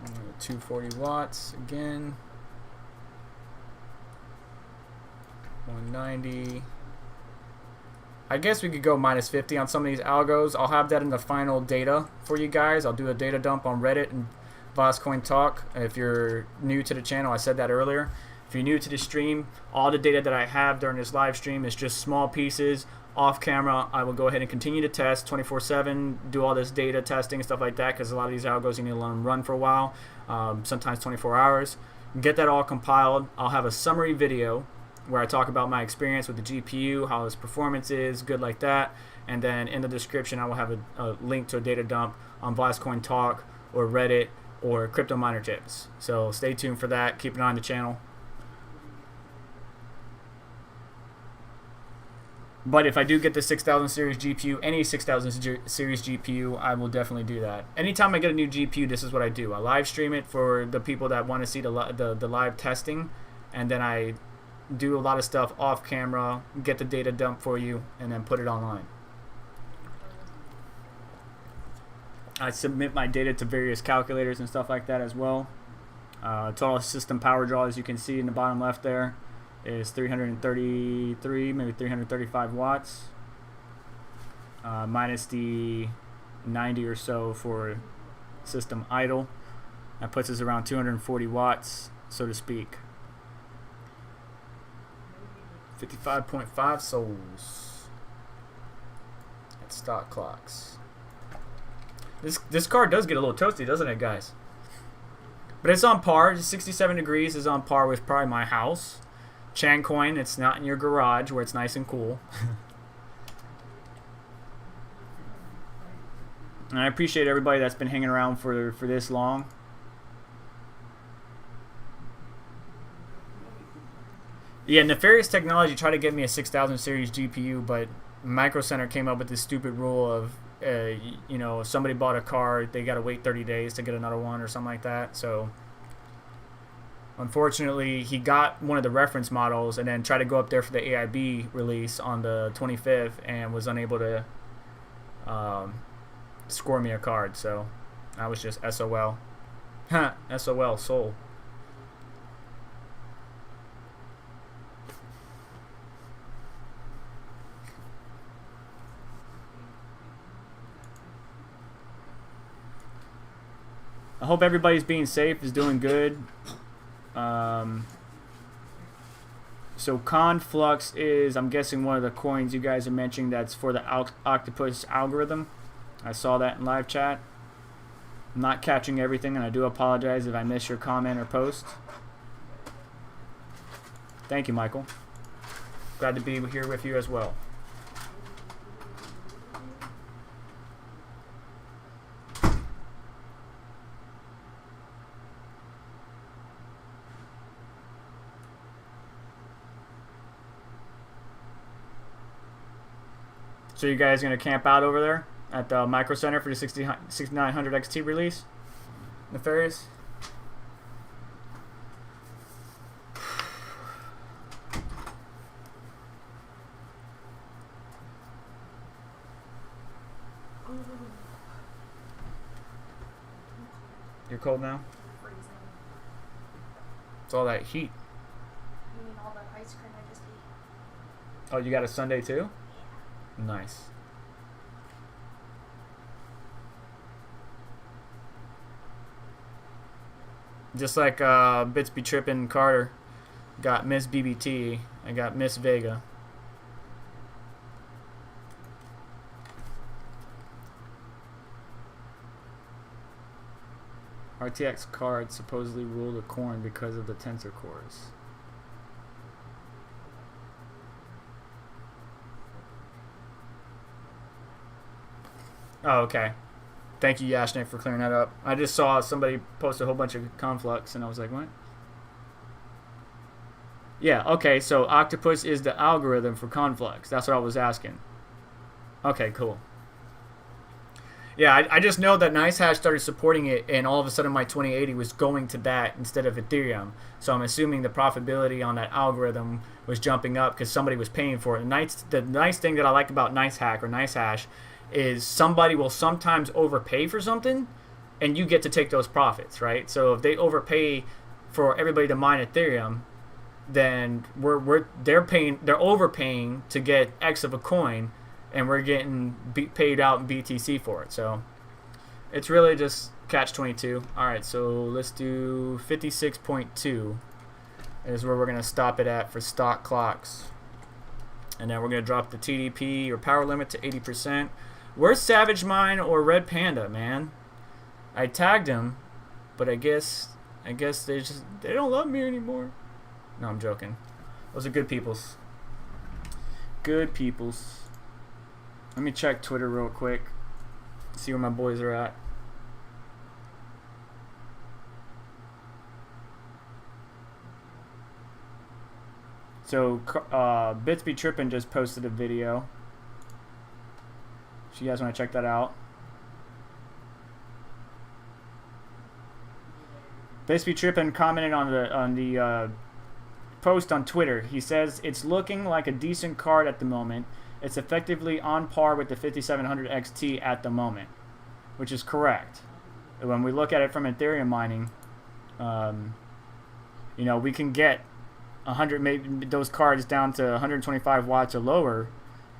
I'm going to 240 watts again. 190. I guess we could go minus 50 on some of these algos. I'll have that in the final data for you guys. I'll do a data dump on Reddit and Voscoin Talk. If you're new to the channel, I said that earlier. If you're new to the stream, all the data that I have during this live stream is just small pieces. Off camera, I will go ahead and continue to test 24/7, do all this data testing and stuff like that, because a lot of these algos you need to let them run for a while, sometimes 24 hours. Get that all compiled. I'll have a summary video where I talk about my experience with the GPU, how its performance is, good like that. And then in the description, I will have a link to a data dump on Voscoin Talk or Reddit or Crypto Miner Tips. So stay tuned for that. Keep an eye on the channel. But if I do get the 6000 series GPU, any 6000 series GPU, I will definitely do that. Anytime I get a new GPU, this is what I do. I live stream it for the people that want to see the live testing, and then I do a lot of stuff off camera, get the data dump for you, and then put it online. I submit my data to various calculators and stuff like that as well. Total system power draw, as you can see in the bottom left there, is 333, maybe 335 watts, minus the 90 or so for system idle. That puts us around 240 watts, so to speak. 55.5 souls at stock clocks. This card does get a little toasty, doesn't it, guys? But it's on par. 67 degrees is on par with probably my house. Chancoin, it's not in your garage where it's nice and cool. And I appreciate everybody that's been hanging around for this long. Yeah, Nefarious Technology tried to get me a 6000 series GPU, but Micro Center came up with this stupid rule of, you know, if somebody bought a card, they got to wait 30 days to get another one or something like that. So unfortunately, he got one of the reference models and then tried to go up there for the AIB release on the 25th and was unable to score me a card. So I was just SOL. SOL, soul. I hope everybody's being safe, is doing good. So Conflux is, I'm guessing, one of the coins you guys are mentioning that's for the Octopus algorithm. I saw that in live chat. I'm not catching everything, and I do apologize if I miss your comment or post. Thank you, Michael. Glad to be here with you as well. So you guys gonna camp out over there at the Micro Center for the 6900 XT release? Nefarious? You're cold now? Freezing. It's all that heat. You mean all that ice cream I just ate? Oh, you got a sundae too? Yeah. Nice. Just like Bits Be Trippin' Carter got Miss BBT, I got Miss Vega. RTX cards supposedly rule the coin because of the tensor cores. Oh, okay. Thank you, Yashnik, for clearing that up. I just saw somebody post a whole bunch of conflux, and I was like, what? Yeah, okay, so Octopus is the algorithm for conflux. That's what I was asking. Okay, cool. Yeah, I just know that NiceHash started supporting it, and all of a sudden my 2080 was going to that instead of Ethereum. So I'm assuming the profitability on that algorithm was jumping up because somebody was paying for it. The nice thing that I like about NiceHack or NiceHash is somebody will sometimes overpay for something, and you get to take those profits, right? So if they overpay for everybody to mine Ethereum, then they're overpaying to get X of a coin, and we're getting paid out in BTC for it. So it's really just catch-22. All right, so let's do 56.2 is where we're going to stop it at for stock clocks. And then we're going to drop the TDP or power limit to 80%. Where's Savage Mine or Red Panda, man? I tagged him, but I guess they don't love me anymore. No, I'm joking. Those are good peoples. Good peoples. Let me check Twitter real quick. See where my boys are at. So, Bits Be Trippin' just posted a video. So you guys want to check that out. Bits Be Trippin' commented on the post on Twitter. He says, it's looking like a decent card at the moment. It's effectively on par with the 5700 XT at the moment, which is correct. When we look at it from Ethereum mining, you know, we can get 100, maybe those cards down to 125 watts or lower,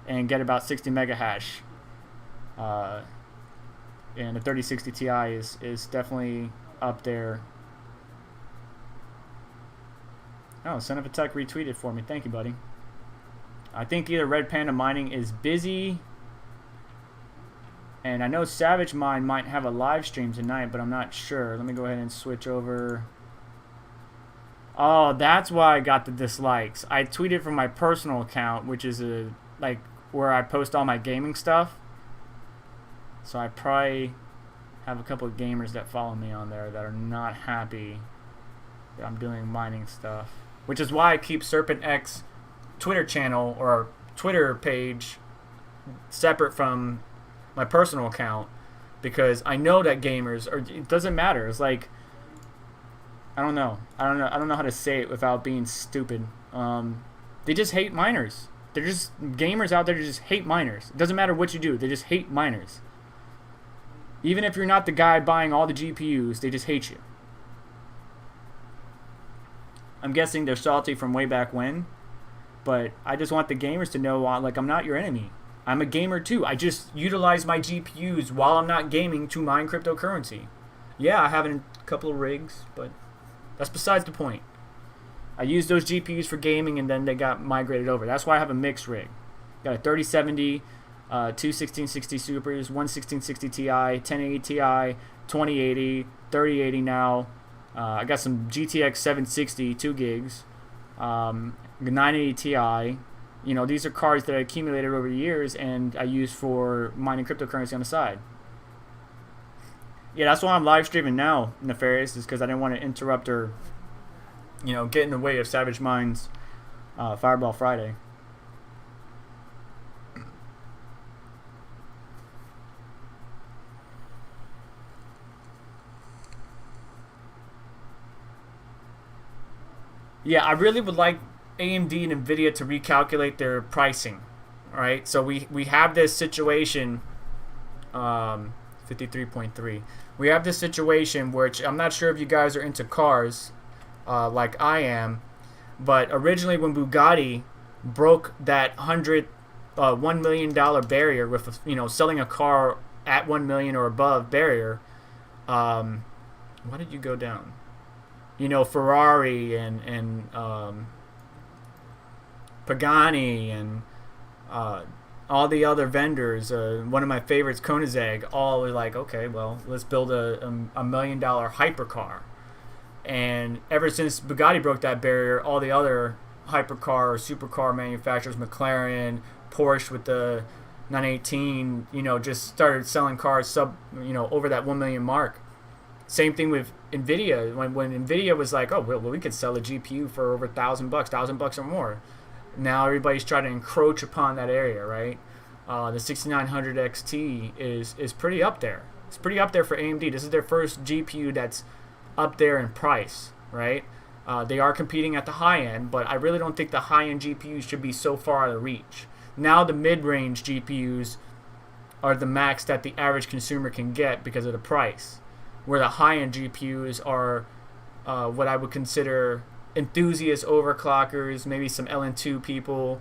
and get about 60 mega hash. And the 3060 Ti is definitely up there. Oh, Son of a Tech retweeted for me. Thank you, buddy. I think either Red Panda Mining is busy, and I know Savage Mine might have a live stream tonight, but I'm not sure. Let me go ahead and switch over. Oh, that's why I got the dislikes. I tweeted from my personal account, which is like where I post all my gaming stuff. So I probably have a couple of gamers that follow me on there that are not happy that I'm doing mining stuff, which is why I keep SerpentX Twitter channel or Twitter page separate from my personal account, because I know that gamers, or it doesn't matter. It's like, I don't know how to say it without being stupid. They just hate miners. They're just gamers out there that just hate miners. It doesn't matter what you do. They just hate miners. Even if you're not the guy buying all the GPUs, they just hate you. I'm guessing they're salty from way back when. But I just want the gamers to know, like, I'm not your enemy. I'm a gamer too. I just utilize my GPUs while I'm not gaming to mine cryptocurrency. Yeah, I have it in a couple of rigs, but that's besides the point. I use those GPUs for gaming, and then they got migrated over. That's why I have a mixed rig. Got a 3070, two 1660 Supers, one 1660 Ti, 1080 Ti, 2080, 3080 now. I got some GTX 760, 2 gigs, 980 Ti. You know, these are cards that I accumulated over the years, and I use for mining cryptocurrency on the side. Yeah, that's why I'm live streaming now, Nefarious, is because I didn't want to interrupt or, you know, get in the way of Savage Minds Fireball Friday. Yeah, I really would like AMD and Nvidia to recalculate their pricing. All right, so we have this situation. 53.3. We have this situation which I'm not sure if you guys are into cars like I am, but originally when Bugatti broke that $1 million barrier with, you know, selling a car at 1 million or above barrier, why did you go down? You know, Ferrari and Pagani and all the other vendors, one of my favorites, Koenigsegg, all were like, okay, well, let's build a $1 million hypercar. And ever since Bugatti broke that barrier, all the other hypercar or supercar manufacturers, McLaren, Porsche with the 918, you know, just started selling cars over that 1 million mark. Same thing with Nvidia. When Nvidia was like, oh, well, we could sell a GPU for over $1,000 or more. Now everybody's trying to encroach upon that area, right? The 6900 XT is pretty up there. It's pretty up there for AMD. This is their first GPU that's up there in price, right? They are competing at the high end, but I really don't think the high-end GPUs should be so far out of reach. Now the mid-range GPUs are the max that the average consumer can get because of the price, where the high-end GPUs are what I would consider enthusiast overclockers, maybe some LN2 people,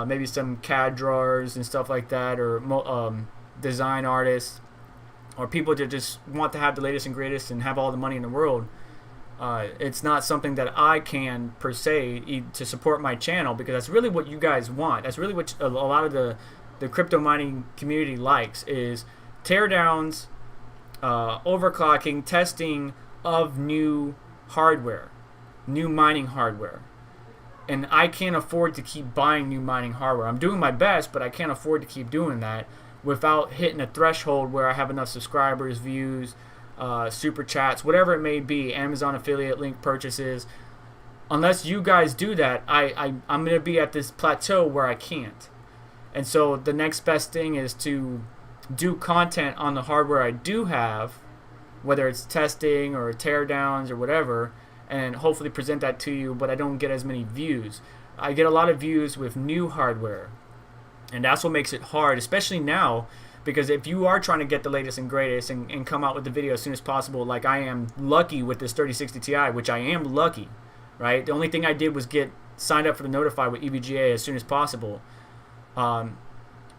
maybe some CAD drawers and stuff like that, or design artists, or people that just want to have the latest and greatest and have all the money in the world. It's not something that I can, per se, to support my channel, because that's really what you guys want. That's really what a lot of the crypto mining community likes, is teardowns, overclocking, testing of new hardware, new mining hardware. And I can't afford to keep buying new mining hardware. I'm doing my best, but I can't afford to keep doing that without hitting a threshold where I have enough subscribers, views, super chats, whatever it may be, Amazon affiliate link purchases. Unless you guys do that, I'm going to be at this plateau where I can't. And so the next best thing is to do content on the hardware I do have, whether it's testing or teardowns or whatever, and hopefully present that to you, but I don't get as many views. I get a lot of views with new hardware, and that's what makes it hard, especially now, because if you are trying to get the latest and greatest and come out with the video as soon as possible, like I am lucky with this 3060 Ti, which I am lucky, right? The only thing I did was get signed up for the Notify with EVGA as soon as possible.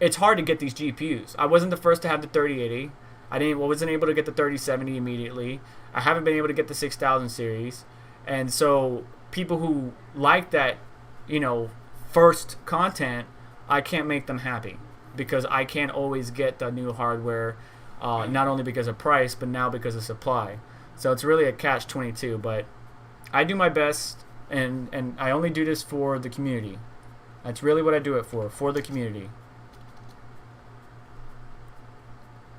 It's hard to get these GPUs. I wasn't the first to have the 3080. I wasn't able to get the 3070 immediately. I haven't been able to get the 6000 series. And so people who like that, you know, first content, I can't make them happy, because I can't always get the new hardware, not only because of price, but now because of supply. So it's really a catch-22, but I do my best, and I only do this for the community. That's really what I do it for the community.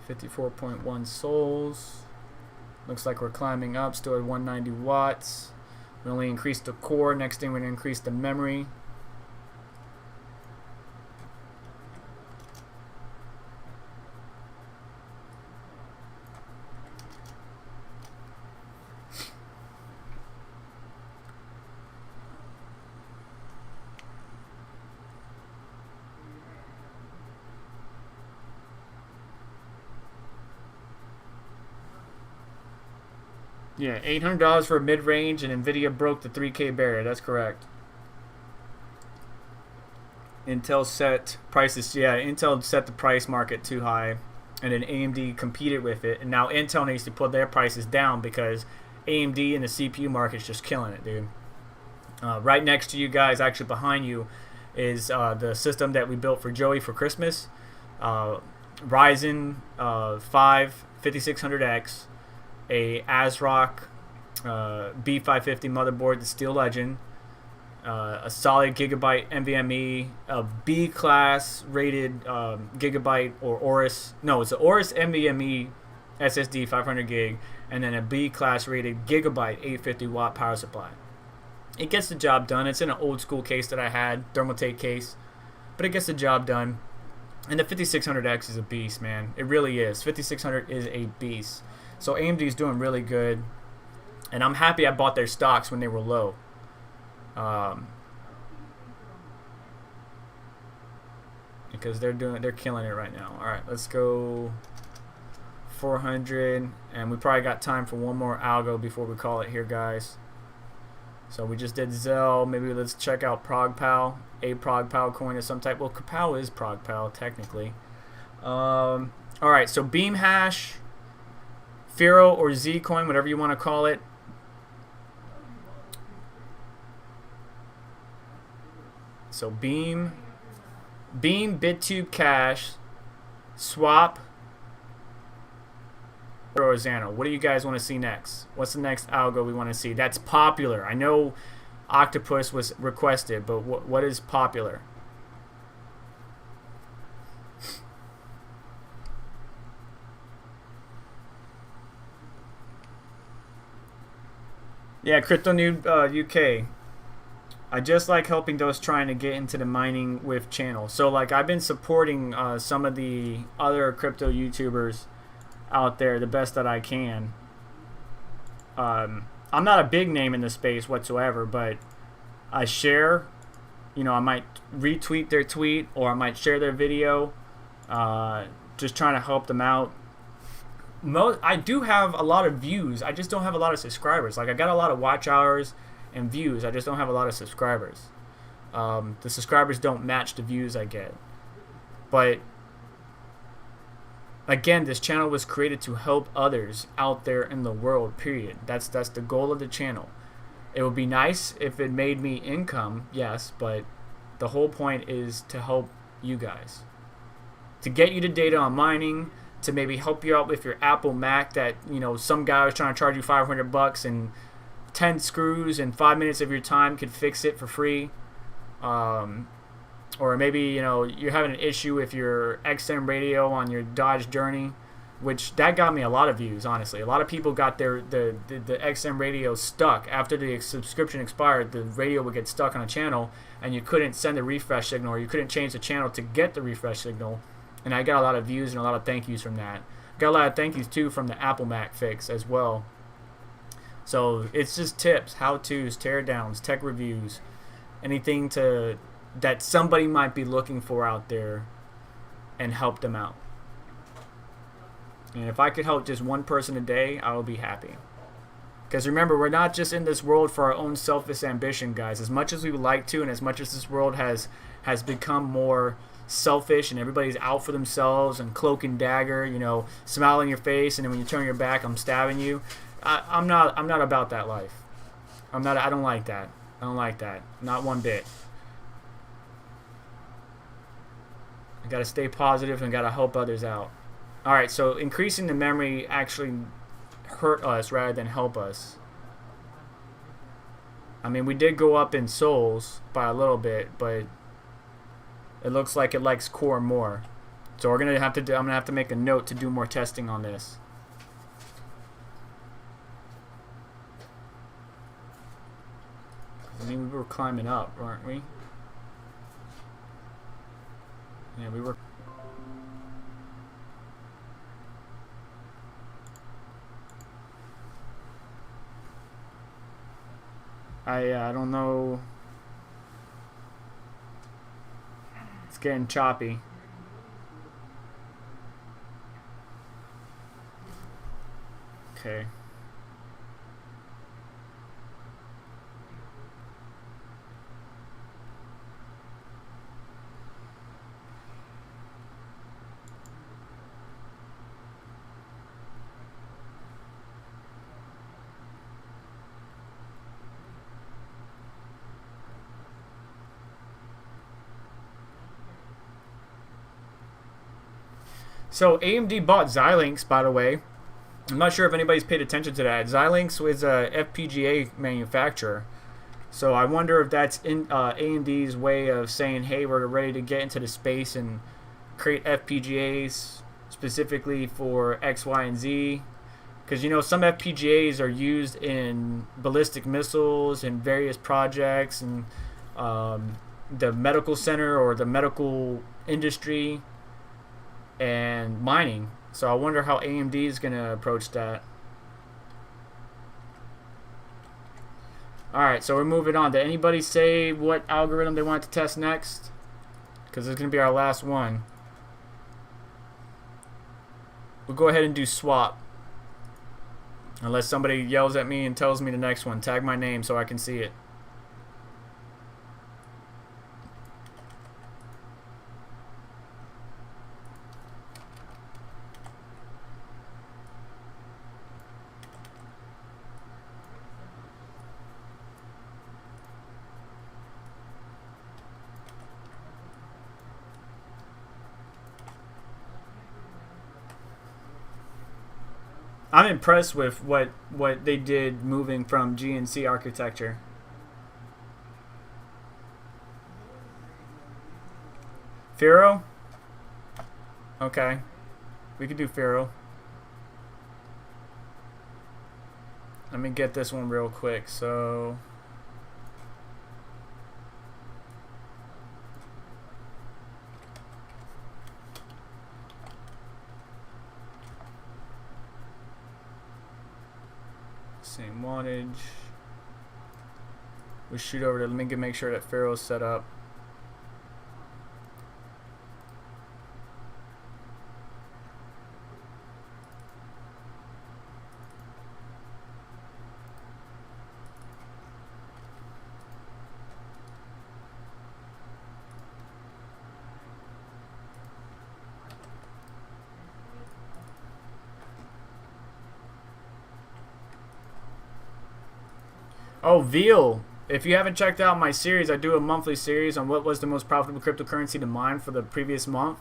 54.1 souls. Looks like we're climbing up, still at 190 watts. We only increased the core. Next thing, we're going to increase the memory. Yeah, $800 for mid-range, and Nvidia broke the 3K barrier. That's correct. Intel set prices. Yeah, Intel set the price market too high. and then AMD competed with it, and now Intel needs to put their prices down because AMD in the CPU market is just killing it, dude. Right next to you guys, actually behind you, is the system that we built for Joey for Christmas. Ryzen 5 5600X, a ASRock B550 motherboard, the Steel Legend, a solid Gigabyte NVMe, a B class rated Gigabyte or Aorus. No, it's an Aorus NVMe SSD 500 gig, and then a B class rated Gigabyte 850 watt power supply. It gets the job done. It's in an old school case that I had, Thermaltake case, but it gets the job done. And the 5600X is a beast, man. It really is. 5600 is a beast. So AMD is doing really good, and I'm happy I bought their stocks when they were low. Because they're killing it right now. All right, let's go 400, and we probably got time for one more algo before we call it here, guys. So we just did Zell. Maybe let's check out ProgPal, a ProgPal coin of some type. Well, Kapal is ProgPal technically. All right, so Beam Hash, Firo or Z coin, whatever you want to call it. So Beam, BitTube Cash, Swap, or Xano. What do you guys want to see next? What's the next algo we want to see? That's popular. I know Octopus was requested, but what is popular? Yeah, Crypto Noob UK. I just like helping those trying to get into the mining with channel. So like I've been supporting some of the other crypto YouTubers out there the best that I can. I'm not a big name in the space whatsoever, but I share, you know, I might retweet their tweet or I might share their video, just trying to help them out. I do have a lot of views. I just don't have a lot of subscribers. Like I got a lot of watch hours and views. I just don't have a lot of subscribers. The subscribers don't match the views I get. But again, this channel was created to help others out there in the world, period. That's the goal of the channel. It would be nice if it made me income, yes, but the whole point is to help you guys. To get you the data on mining, to maybe help you out with your Apple Mac that, you know, some guy was trying to charge you $500 and 10 screws and 5 minutes of your time could fix it for free. Or maybe, you know, you're having an issue with your XM radio on your Dodge Journey, which that got me a lot of views, honestly. A lot of people got the XM radio stuck. After the subscription expired, the radio would get stuck on a channel and you couldn't send a refresh signal or you couldn't change the channel to get the refresh signal. And I got a lot of views and a lot of thank yous from that. Got a lot of thank yous too from the Apple Mac fix as well. So it's just tips, how-tos, teardowns, tech reviews, anything that somebody might be looking for out there, and help them out. And if I could help just one person a day, I will be happy. Because remember, we're not just in this world for our own selfish ambition, guys. As much as we would like to, and as much as this world has become more selfish and everybody's out for themselves and cloak and dagger, you know, smile in your face, and then when you turn your back, I'm stabbing you. I'm not about that life. I don't like that. I don't like that. Not one bit. I gotta stay positive and gotta help others out. Alright, so increasing the memory actually hurt us rather than help us. I mean, we did go up in souls by a little bit, but it looks like it likes core more. So I'm gonna have to make a note to do more testing on this. I mean, we were climbing up, weren't we? Yeah, we were. I don't know. It's getting choppy. Okay. So AMD bought Xilinx, by the way. I'm not sure if anybody's paid attention to that. Xilinx was a FPGA manufacturer. So I wonder if that's in AMD's way of saying, hey, we're ready to get into the space and create FPGAs specifically for X, Y, and Z. Because, you know, some FPGAs are used in ballistic missiles and various projects and the medical center or the medical industry and mining. So I wonder how AMD is going to approach that. Alright, so we're moving on. Did anybody say what algorithm they want to test next? Because it's going to be our last one. We'll go ahead and do swap. Unless somebody yells at me and tells me the next one. Tag my name so I can see it. I'm impressed with what they did moving from GNC architecture. Firo? Okay. We could do Firo. Let me get this one real quick. So same wattage. We'll shoot over to, let me make sure that Firo's set up. Oh, Veal. If you haven't checked out my series, I do a monthly series on what was the most profitable cryptocurrency to mine for the previous month.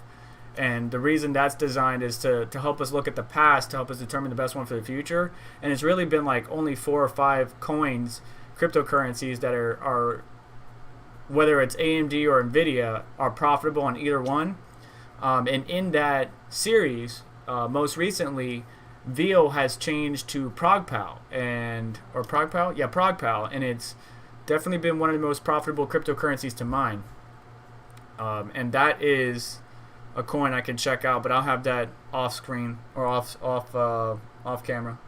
And the reason that's designed is to help us look at the past, to help us determine the best one for the future. And it's really been like only 4 or 5 coins, cryptocurrencies that are whether it's AMD or Nvidia, are profitable on either one. And in that series, most recently, Veal has changed to ProgPal ProgPal, and it's definitely been one of the most profitable cryptocurrencies to mine. And that is a coin I can check out, but I'll have that off screen or off camera.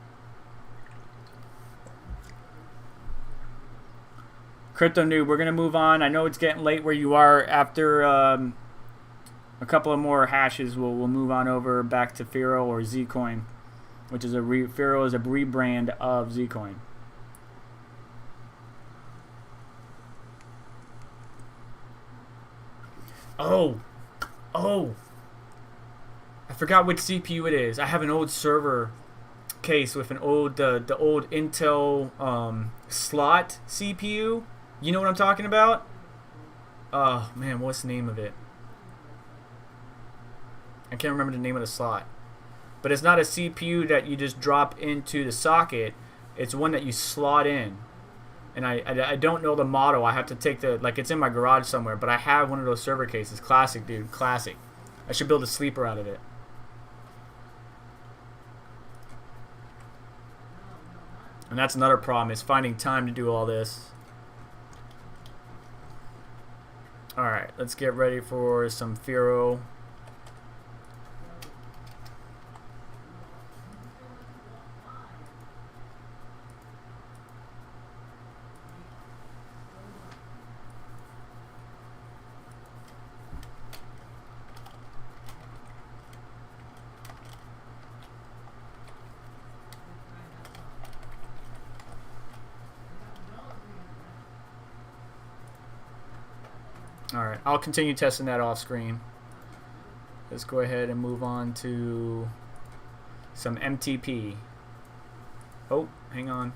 Crypto Noob, we're gonna move on. I know it's getting late where you are. After a couple of more hashes, we'll move on over back to Firo or Zcoin, which is Firo is a rebrand of Zcoin. Oh, I forgot which CPU it is. I have an old server case with an old the old Intel slot CPU. You know what I'm talking about? Oh man, what's the name of it? I can't remember the name of the slot. But it's not a CPU that you just drop into the socket. It's one that you slot in. And I don't know the model. I have to take it's in my garage somewhere. But I have one of those server cases. Classic, dude. Classic. I should build a sleeper out of it. And that's another problem, is finding time to do all this. Alright, let's get ready for some Firo. Alright, I'll continue testing that off screen. Let's go ahead and move on to some MTP. Oh, hang on.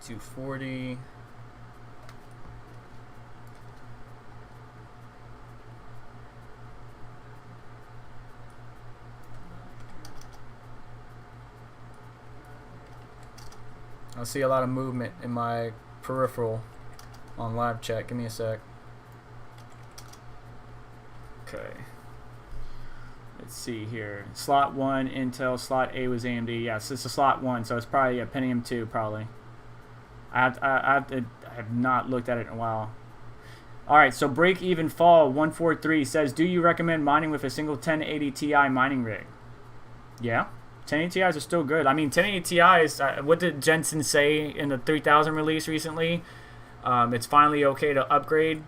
240. I see a lot of movement in my peripheral on live chat. Give me a sec. Okay. Let's see here. Slot 1, Intel. Slot A was AMD. Yes, it's a slot 1, so it's probably a Pentium 2, probably. I have not looked at it in a while. Alright, so Break Even Fall 143 says, do you recommend mining with a single 1080 Ti mining rig? Yeah. 1080 Ti's are still good. I mean, 1080 Ti's, what did Jensen say in the 3000 release recently? It's finally okay to upgrade.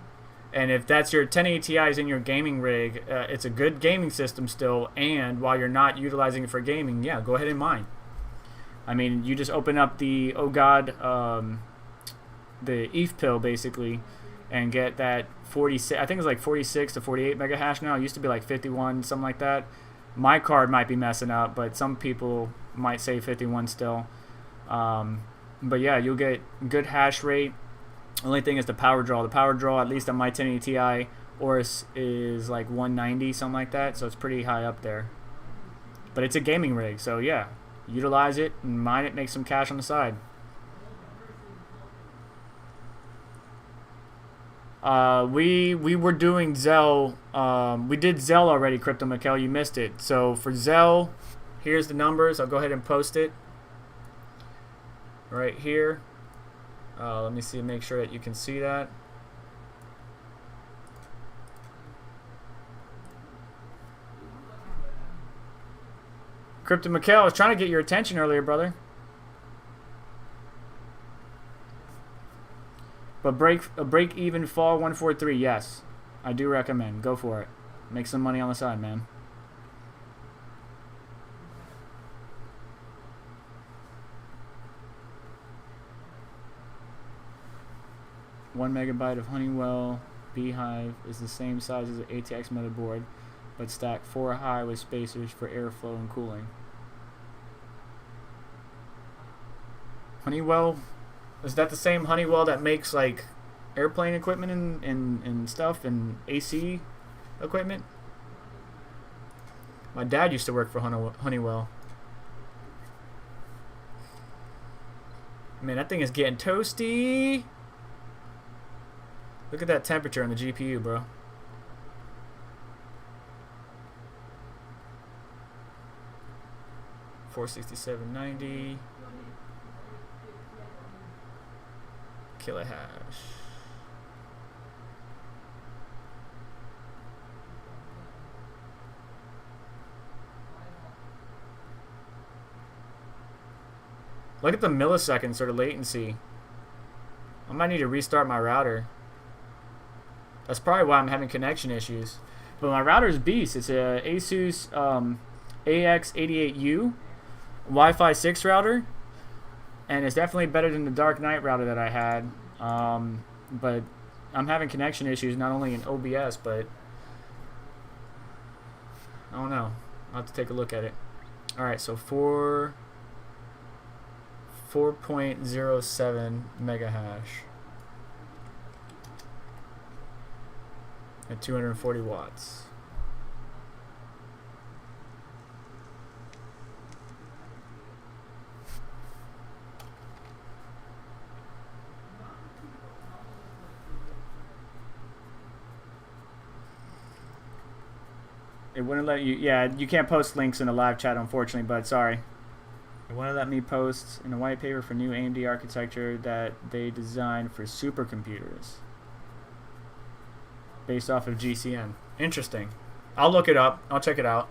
And if that's your 1080 Ti's in your gaming rig, it's a good gaming system still. And while you're not utilizing it for gaming, yeah, go ahead and mine. I mean, you just open up the, oh god, the ETH pill basically, and get that 46, I think it's like 46 to 48 mega hash now. It used to be like 51, something like that. My card might be messing up, but some people might say 51 still. But yeah, you'll get good hash rate. Only thing is the power draw. The power draw, at least on my 1080 Ti Oris, is like 190, something like that. So it's pretty high up there. But it's a gaming rig, so yeah, utilize it and mine it, make some cash on the side. We were doing Zell. We did Zell already, Crypto Mikkel. You missed it. So for Zell, here's the numbers. I'll go ahead and post it right here. Let me see, make sure that you can see that. Crypto Mikkel, I was trying to get your attention earlier, brother. But break even fall 143, yes. I do recommend. Go for it. Make some money on the side, man. One megabyte of Honeywell Beehive is the same size as the ATX motherboard, but stacked 4 high with spacers for airflow and cooling. Honeywell? Is that the same Honeywell that makes like airplane equipment and stuff and AC equipment? My dad used to work for Honeywell. Man, that thing is getting toasty. Look at that temperature on the GPU, bro. $467.90 kilohash. Look at the millisecond sort of latency. I might need to restart my router. That's probably why I'm having connection issues. But my router is beast. It's a Asus AX88U Wi-Fi 6 router. And it's definitely better than the Dark Knight router that I had. But I'm having connection issues not only in OBS, but I don't know. I'll have to take a look at it. Alright, so 4.07 mega hash at 240 watts. It wouldn't let you, yeah, you can't post links in the live chat, unfortunately, but sorry. It wouldn't let me post in a white paper for new AMD architecture that they designed for supercomputers based off of GCN. Interesting. I'll look it up. I'll check it out.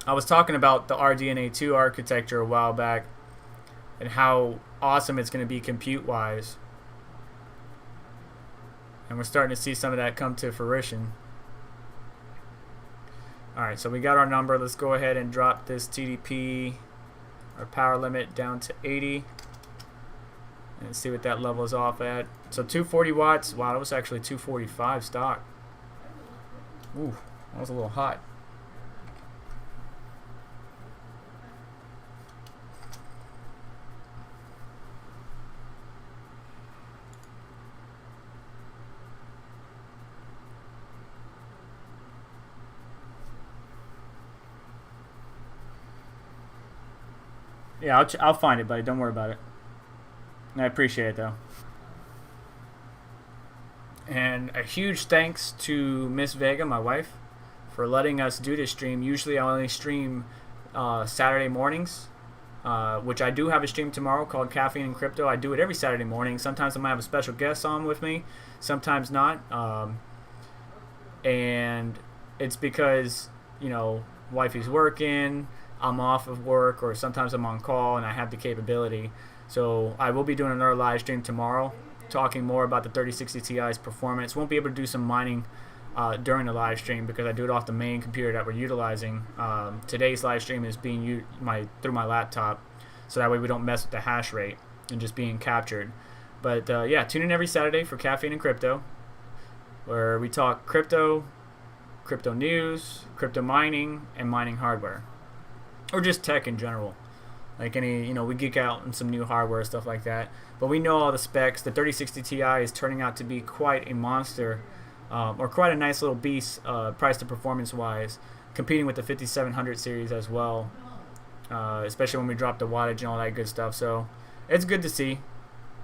I was talking about the RDNA 2 architecture a while back and how awesome it's going to be compute-wise. And we're starting to see some of that come to fruition. Alright, so we got our number. Let's go ahead and drop this TDP, our power limit, down to 80. And see what that level is off at. So 240 watts. Wow, that was actually 245 stock. Ooh, that was a little hot. Yeah, I'll find it, buddy. Don't worry about it. I appreciate it though. And a huge thanks to Miss Vega, my wife, for letting us do this stream. Usually I only stream Saturday mornings, which I do have a stream tomorrow called Caffeine and Crypto. I do it every Saturday morning. Sometimes I might have a special guest on with me, sometimes not. And it's because, you know, wifey's working, I'm off of work, or sometimes I'm on call and I have the capability. So I will be doing another live stream tomorrow, talking more about the 3060 Ti's performance. Won't be able to do some mining during the live stream because I do it off the main computer that we're utilizing. Today's live stream is being through my laptop, so that way we don't mess with the hash rate and just being captured. But yeah, tune in every Saturday for Caffeine and Crypto, where we talk crypto, crypto news, crypto mining, and mining hardware, or just tech in general. Like any, you know, we geek out on some new hardware, stuff like that. But we know all the specs. The 3060 Ti is turning out to be quite a monster, or quite a nice little beast, price to performance wise, competing with the 5700 series as well, especially when we drop the wattage and all that good stuff. So it's good to see.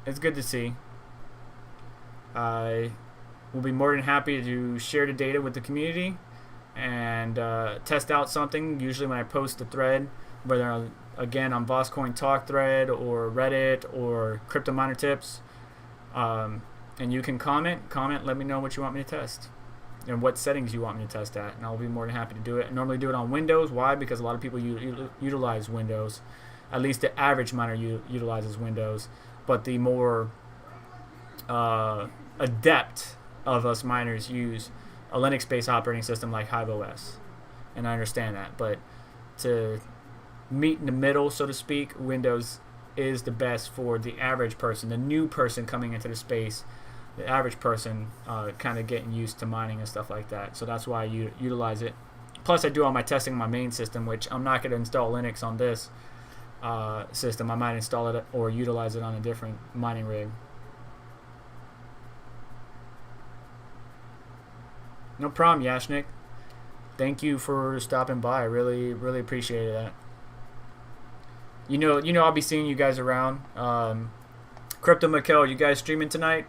It's good to see. We'll be more than happy to share the data with the community and test out something. Usually when I post the thread, whether again on Boss Coin Talk thread or Reddit or Crypto Miner Tips, and you can comment, let me know what you want me to test and what settings you want me to test at, and I'll be more than happy to do it. I normally do it on Windows. Why? Because a lot of people utilize Windows. At least the average miner utilizes Windows, but the more adept of us miners use a Linux-based operating system like Hive OS, and I understand that. But to meet in the middle, so to speak, Windows is the best for the average person, the new person coming into the space, the average person kind of getting used to mining and stuff like that. So that's why I utilize it. Plus, I do all my testing on my main system, which I'm not going to install Linux on this system. I might install it or utilize it on a different mining rig. No problem, Yashnik. Thank you for stopping by. I really, really appreciate that. You know, I'll be seeing you guys around. Crypto Mikkel, you guys streaming tonight?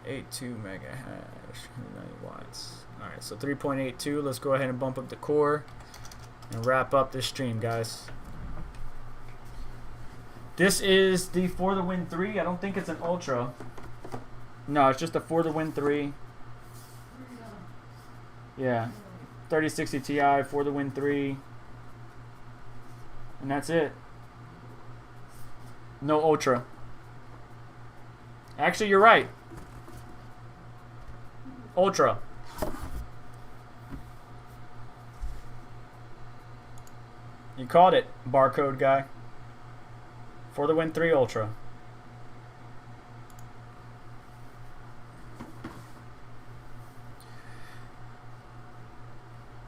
3.82 mega hash, 190 watts. All right, so 3.82. Let's go ahead and bump up the core and wrap up this stream, guys. This is the For the Win 3. I don't think it's an Ultra. No, it's just a For the Win 3. Yeah. 3060 Ti, For the Win 3. And that's it. No Ultra. Actually, you're right. Ultra. You called it, barcode guy. For the Win 3 Ultra.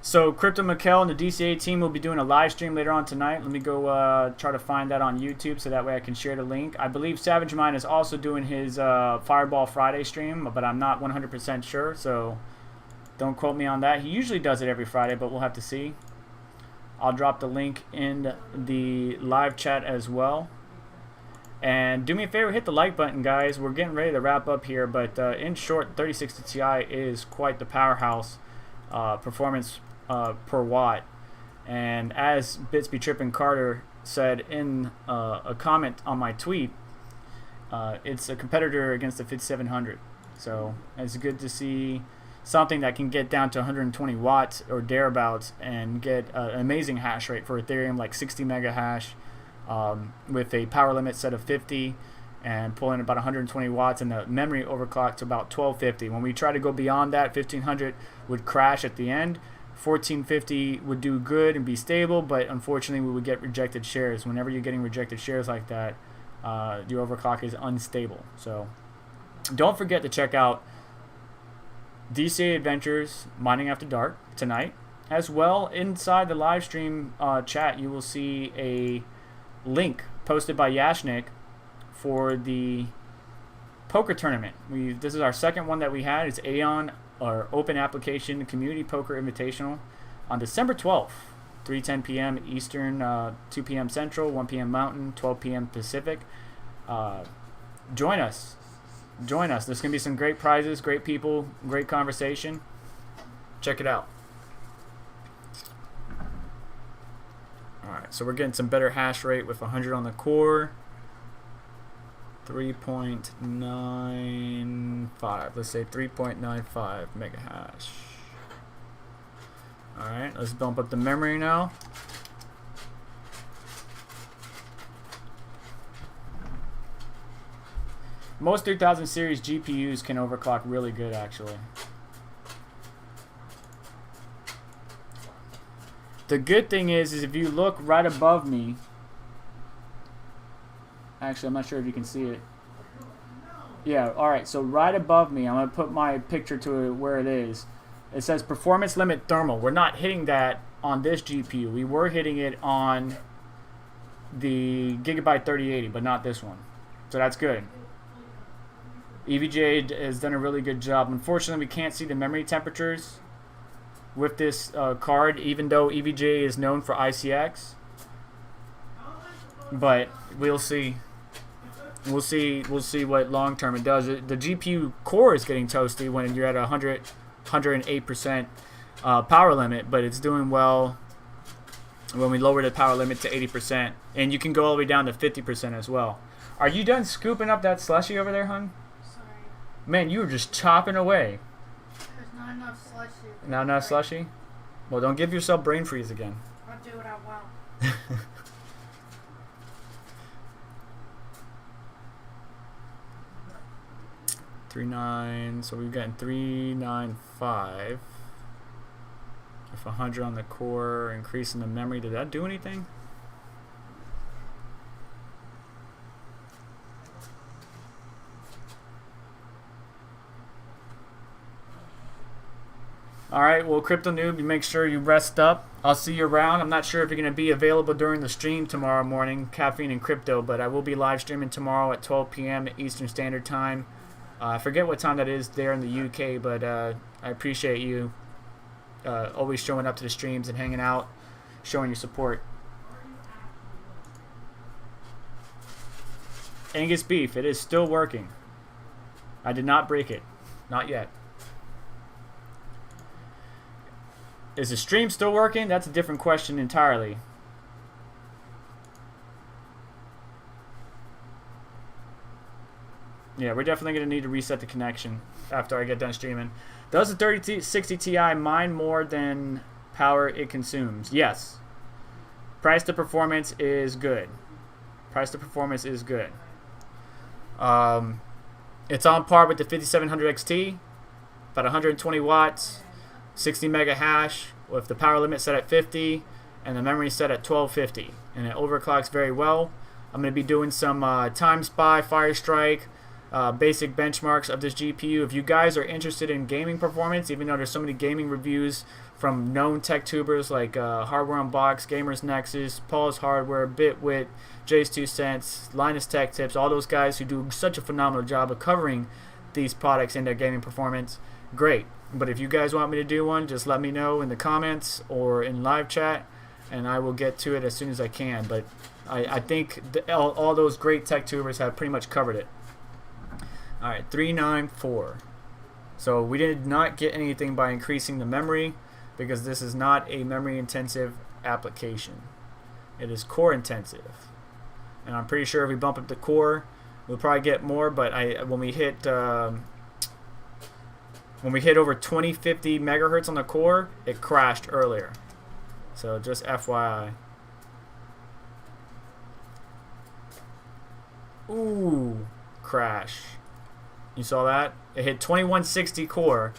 So Crypto Mikkel and the DCA team will be doing a live stream later on tonight. Let me go try to find that on YouTube so that way I can share the link. I believe Savage Mind is also doing his Fireball Friday stream, but I'm not 100% sure, so don't quote me on that. He usually does it every Friday, but we'll have to see. I'll drop the link in the live chat as well. And do me a favor, hit the like button, guys. We're getting ready to wrap up here, but in short, 3060 Ti is quite the powerhouse performance per watt. And as Bitsby Trippin Carter said in a comment on my tweet, it's a competitor against the 5700. So it's good to see something that can get down to 120 watts or thereabouts and get an amazing hash rate for Ethereum, like 60 mega hash with a power limit set of 50 and pulling about 120 watts, and the memory overclocked to about 1250. When we try to go beyond that, 1500 would crash at the end. 1450 would do good and be stable, but unfortunately we would get rejected shares. Whenever you're getting rejected shares like that, your overclock is unstable. So don't forget to check out DCA Adventures Mining After Dark tonight. As well, inside the live stream chat, you will see a link posted by Yashnik for the poker tournament. This is our second one that we had. It's Aeon, our Open Application Community Poker Invitational. on December 12th, 3:10 p.m. Eastern, 2 p.m. Central, 1 p.m. Mountain, 12 p.m. Pacific. Join us. Join us. There's going to be some great prizes, great people, great conversation. Check it out. Alright, so we're getting some better hash rate with 100 on the core. 3.95. Let's say 3.95 mega hash. Alright, let's bump up the memory now. Most 3000 series GPUs can overclock really good, actually. The good thing is if you look right above me, actually I'm not sure if you can see it. Yeah, alright, so right above me, I'm going to put my picture to where it is. It says performance limit thermal. We're not hitting that on this GPU. We were hitting it on the Gigabyte 3080, but not this one. So that's good. EVGA has done a really good job. Unfortunately, we can't see the memory temperatures with this card, even though EVGA is known for ICX. But we'll see. We'll see what long term it does. The GPU core is getting toasty when you're at 108% power limit, but it's doing well when we lower the power limit to 80%, and you can go all the way down to 50% as well. Are you done scooping up that slushy over there, hon? Sorry. Man, you were just chopping away. There's not enough slushy. Not enough slushy? Well, don't give yourself brain freeze again. I'll do what I want. 3.9, so we've gotten 3.95 with 100 on the core, increasing the memory. Did that do anything? Alright, well, Crypto Noob, you make sure you rest up. I'll see you around. I'm not sure if you're going to be available during the stream tomorrow morning, Caffeine and Crypto, but I will be live streaming tomorrow at 12 p.m. Eastern Standard Time. I forget what time that is there in the UK, but I appreciate you always showing up to the streams and hanging out, showing your support. Angus Beef, it is still working. I did not break it. Not yet. Is the stream still working? That's a different question entirely. Yeah, we're definitely going to need to reset the connection after I get done streaming. Does the 3060 Ti mine more than power it consumes? Yes. Price to performance is good. Price to performance is good. It's on par with the 5700 XT, about 120 watts, 60 mega hash with the power limit set at 50 and the memory set at 1250, and it overclocks very well. I'm going to be doing some Time Spy, Firestrike, basic benchmarks of this GPU. If you guys are interested in gaming performance, even though there's so many gaming reviews from known tech tubers like Hardware Unboxed, Gamers Nexus, Paul's Hardware, Bitwit, Jay's 2 Cents, Linus Tech Tips, all those guys who do such a phenomenal job of covering these products and their gaming performance, great. But if you guys want me to do one, just let me know in the comments or in live chat, and I will get to it as soon as I can. But I think all those great tech tubers have pretty much covered it. Alright, 394. So we did not get anything by increasing the memory because this is not a memory intensive application. It is core intensive. And I'm pretty sure if we bump up the core, we'll probably get more, but when we hit over 2050 megahertz on the core, it crashed earlier. So just FYI. Ooh, crash. You saw that? It hit 2160 core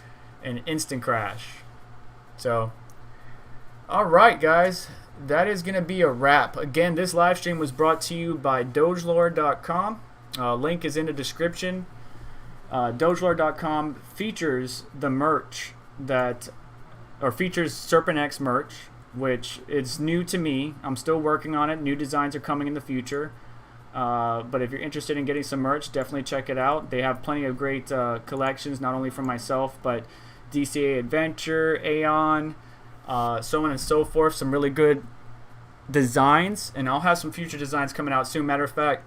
and instant crash. So, alright guys, that is going to be a wrap. Again, this live stream was brought to you by dogelord.com. Link is in the description. Dogelord.com features the merch features SerpentX merch, which is new to me. I'm still working on it. New designs are coming in the future. But if you're interested in getting some merch, definitely check it out. They have plenty of great collections, not only from myself, but DCA Adventure, Aeon, so on and so forth. Some really good designs, and I'll have some future designs coming out soon. Matter of fact,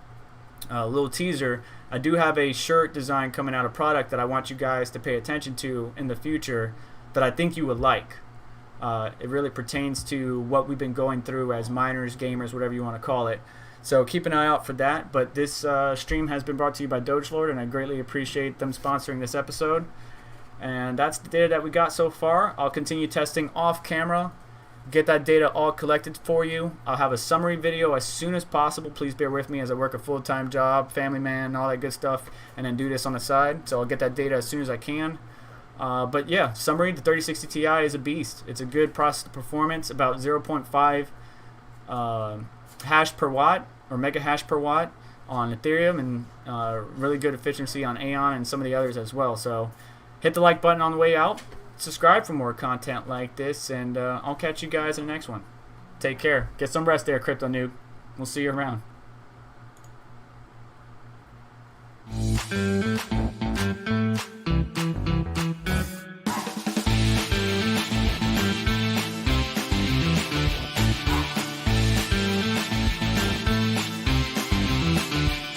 a little teaser, I do have a shirt design coming out, a product that I want you guys to pay attention to in the future that I think you would like. It really pertains to what we've been going through as miners, gamers, whatever you want to call it. So keep an eye out for that. But this stream has been brought to you by Dogelord, and I greatly appreciate them sponsoring this episode. And that's the data that we got so far. I'll continue testing off camera, get that data all collected for you. I'll have a summary video as soon as possible. Please bear with me as I work a full-time job, family man, all that good stuff, and then do this on the side. So I'll get that data as soon as I can. But yeah, summary, the 3060 Ti is a beast. It's a good processor performance, about 0.5 hash per watt, or mega hash per watt on Ethereum, and really good efficiency on Aeon and some of the others as well. So hit the like button on the way out. Subscribe for more content like this, and I'll catch you guys in the next one. Take care. Get some rest there, Crypto Noob. We'll see you around.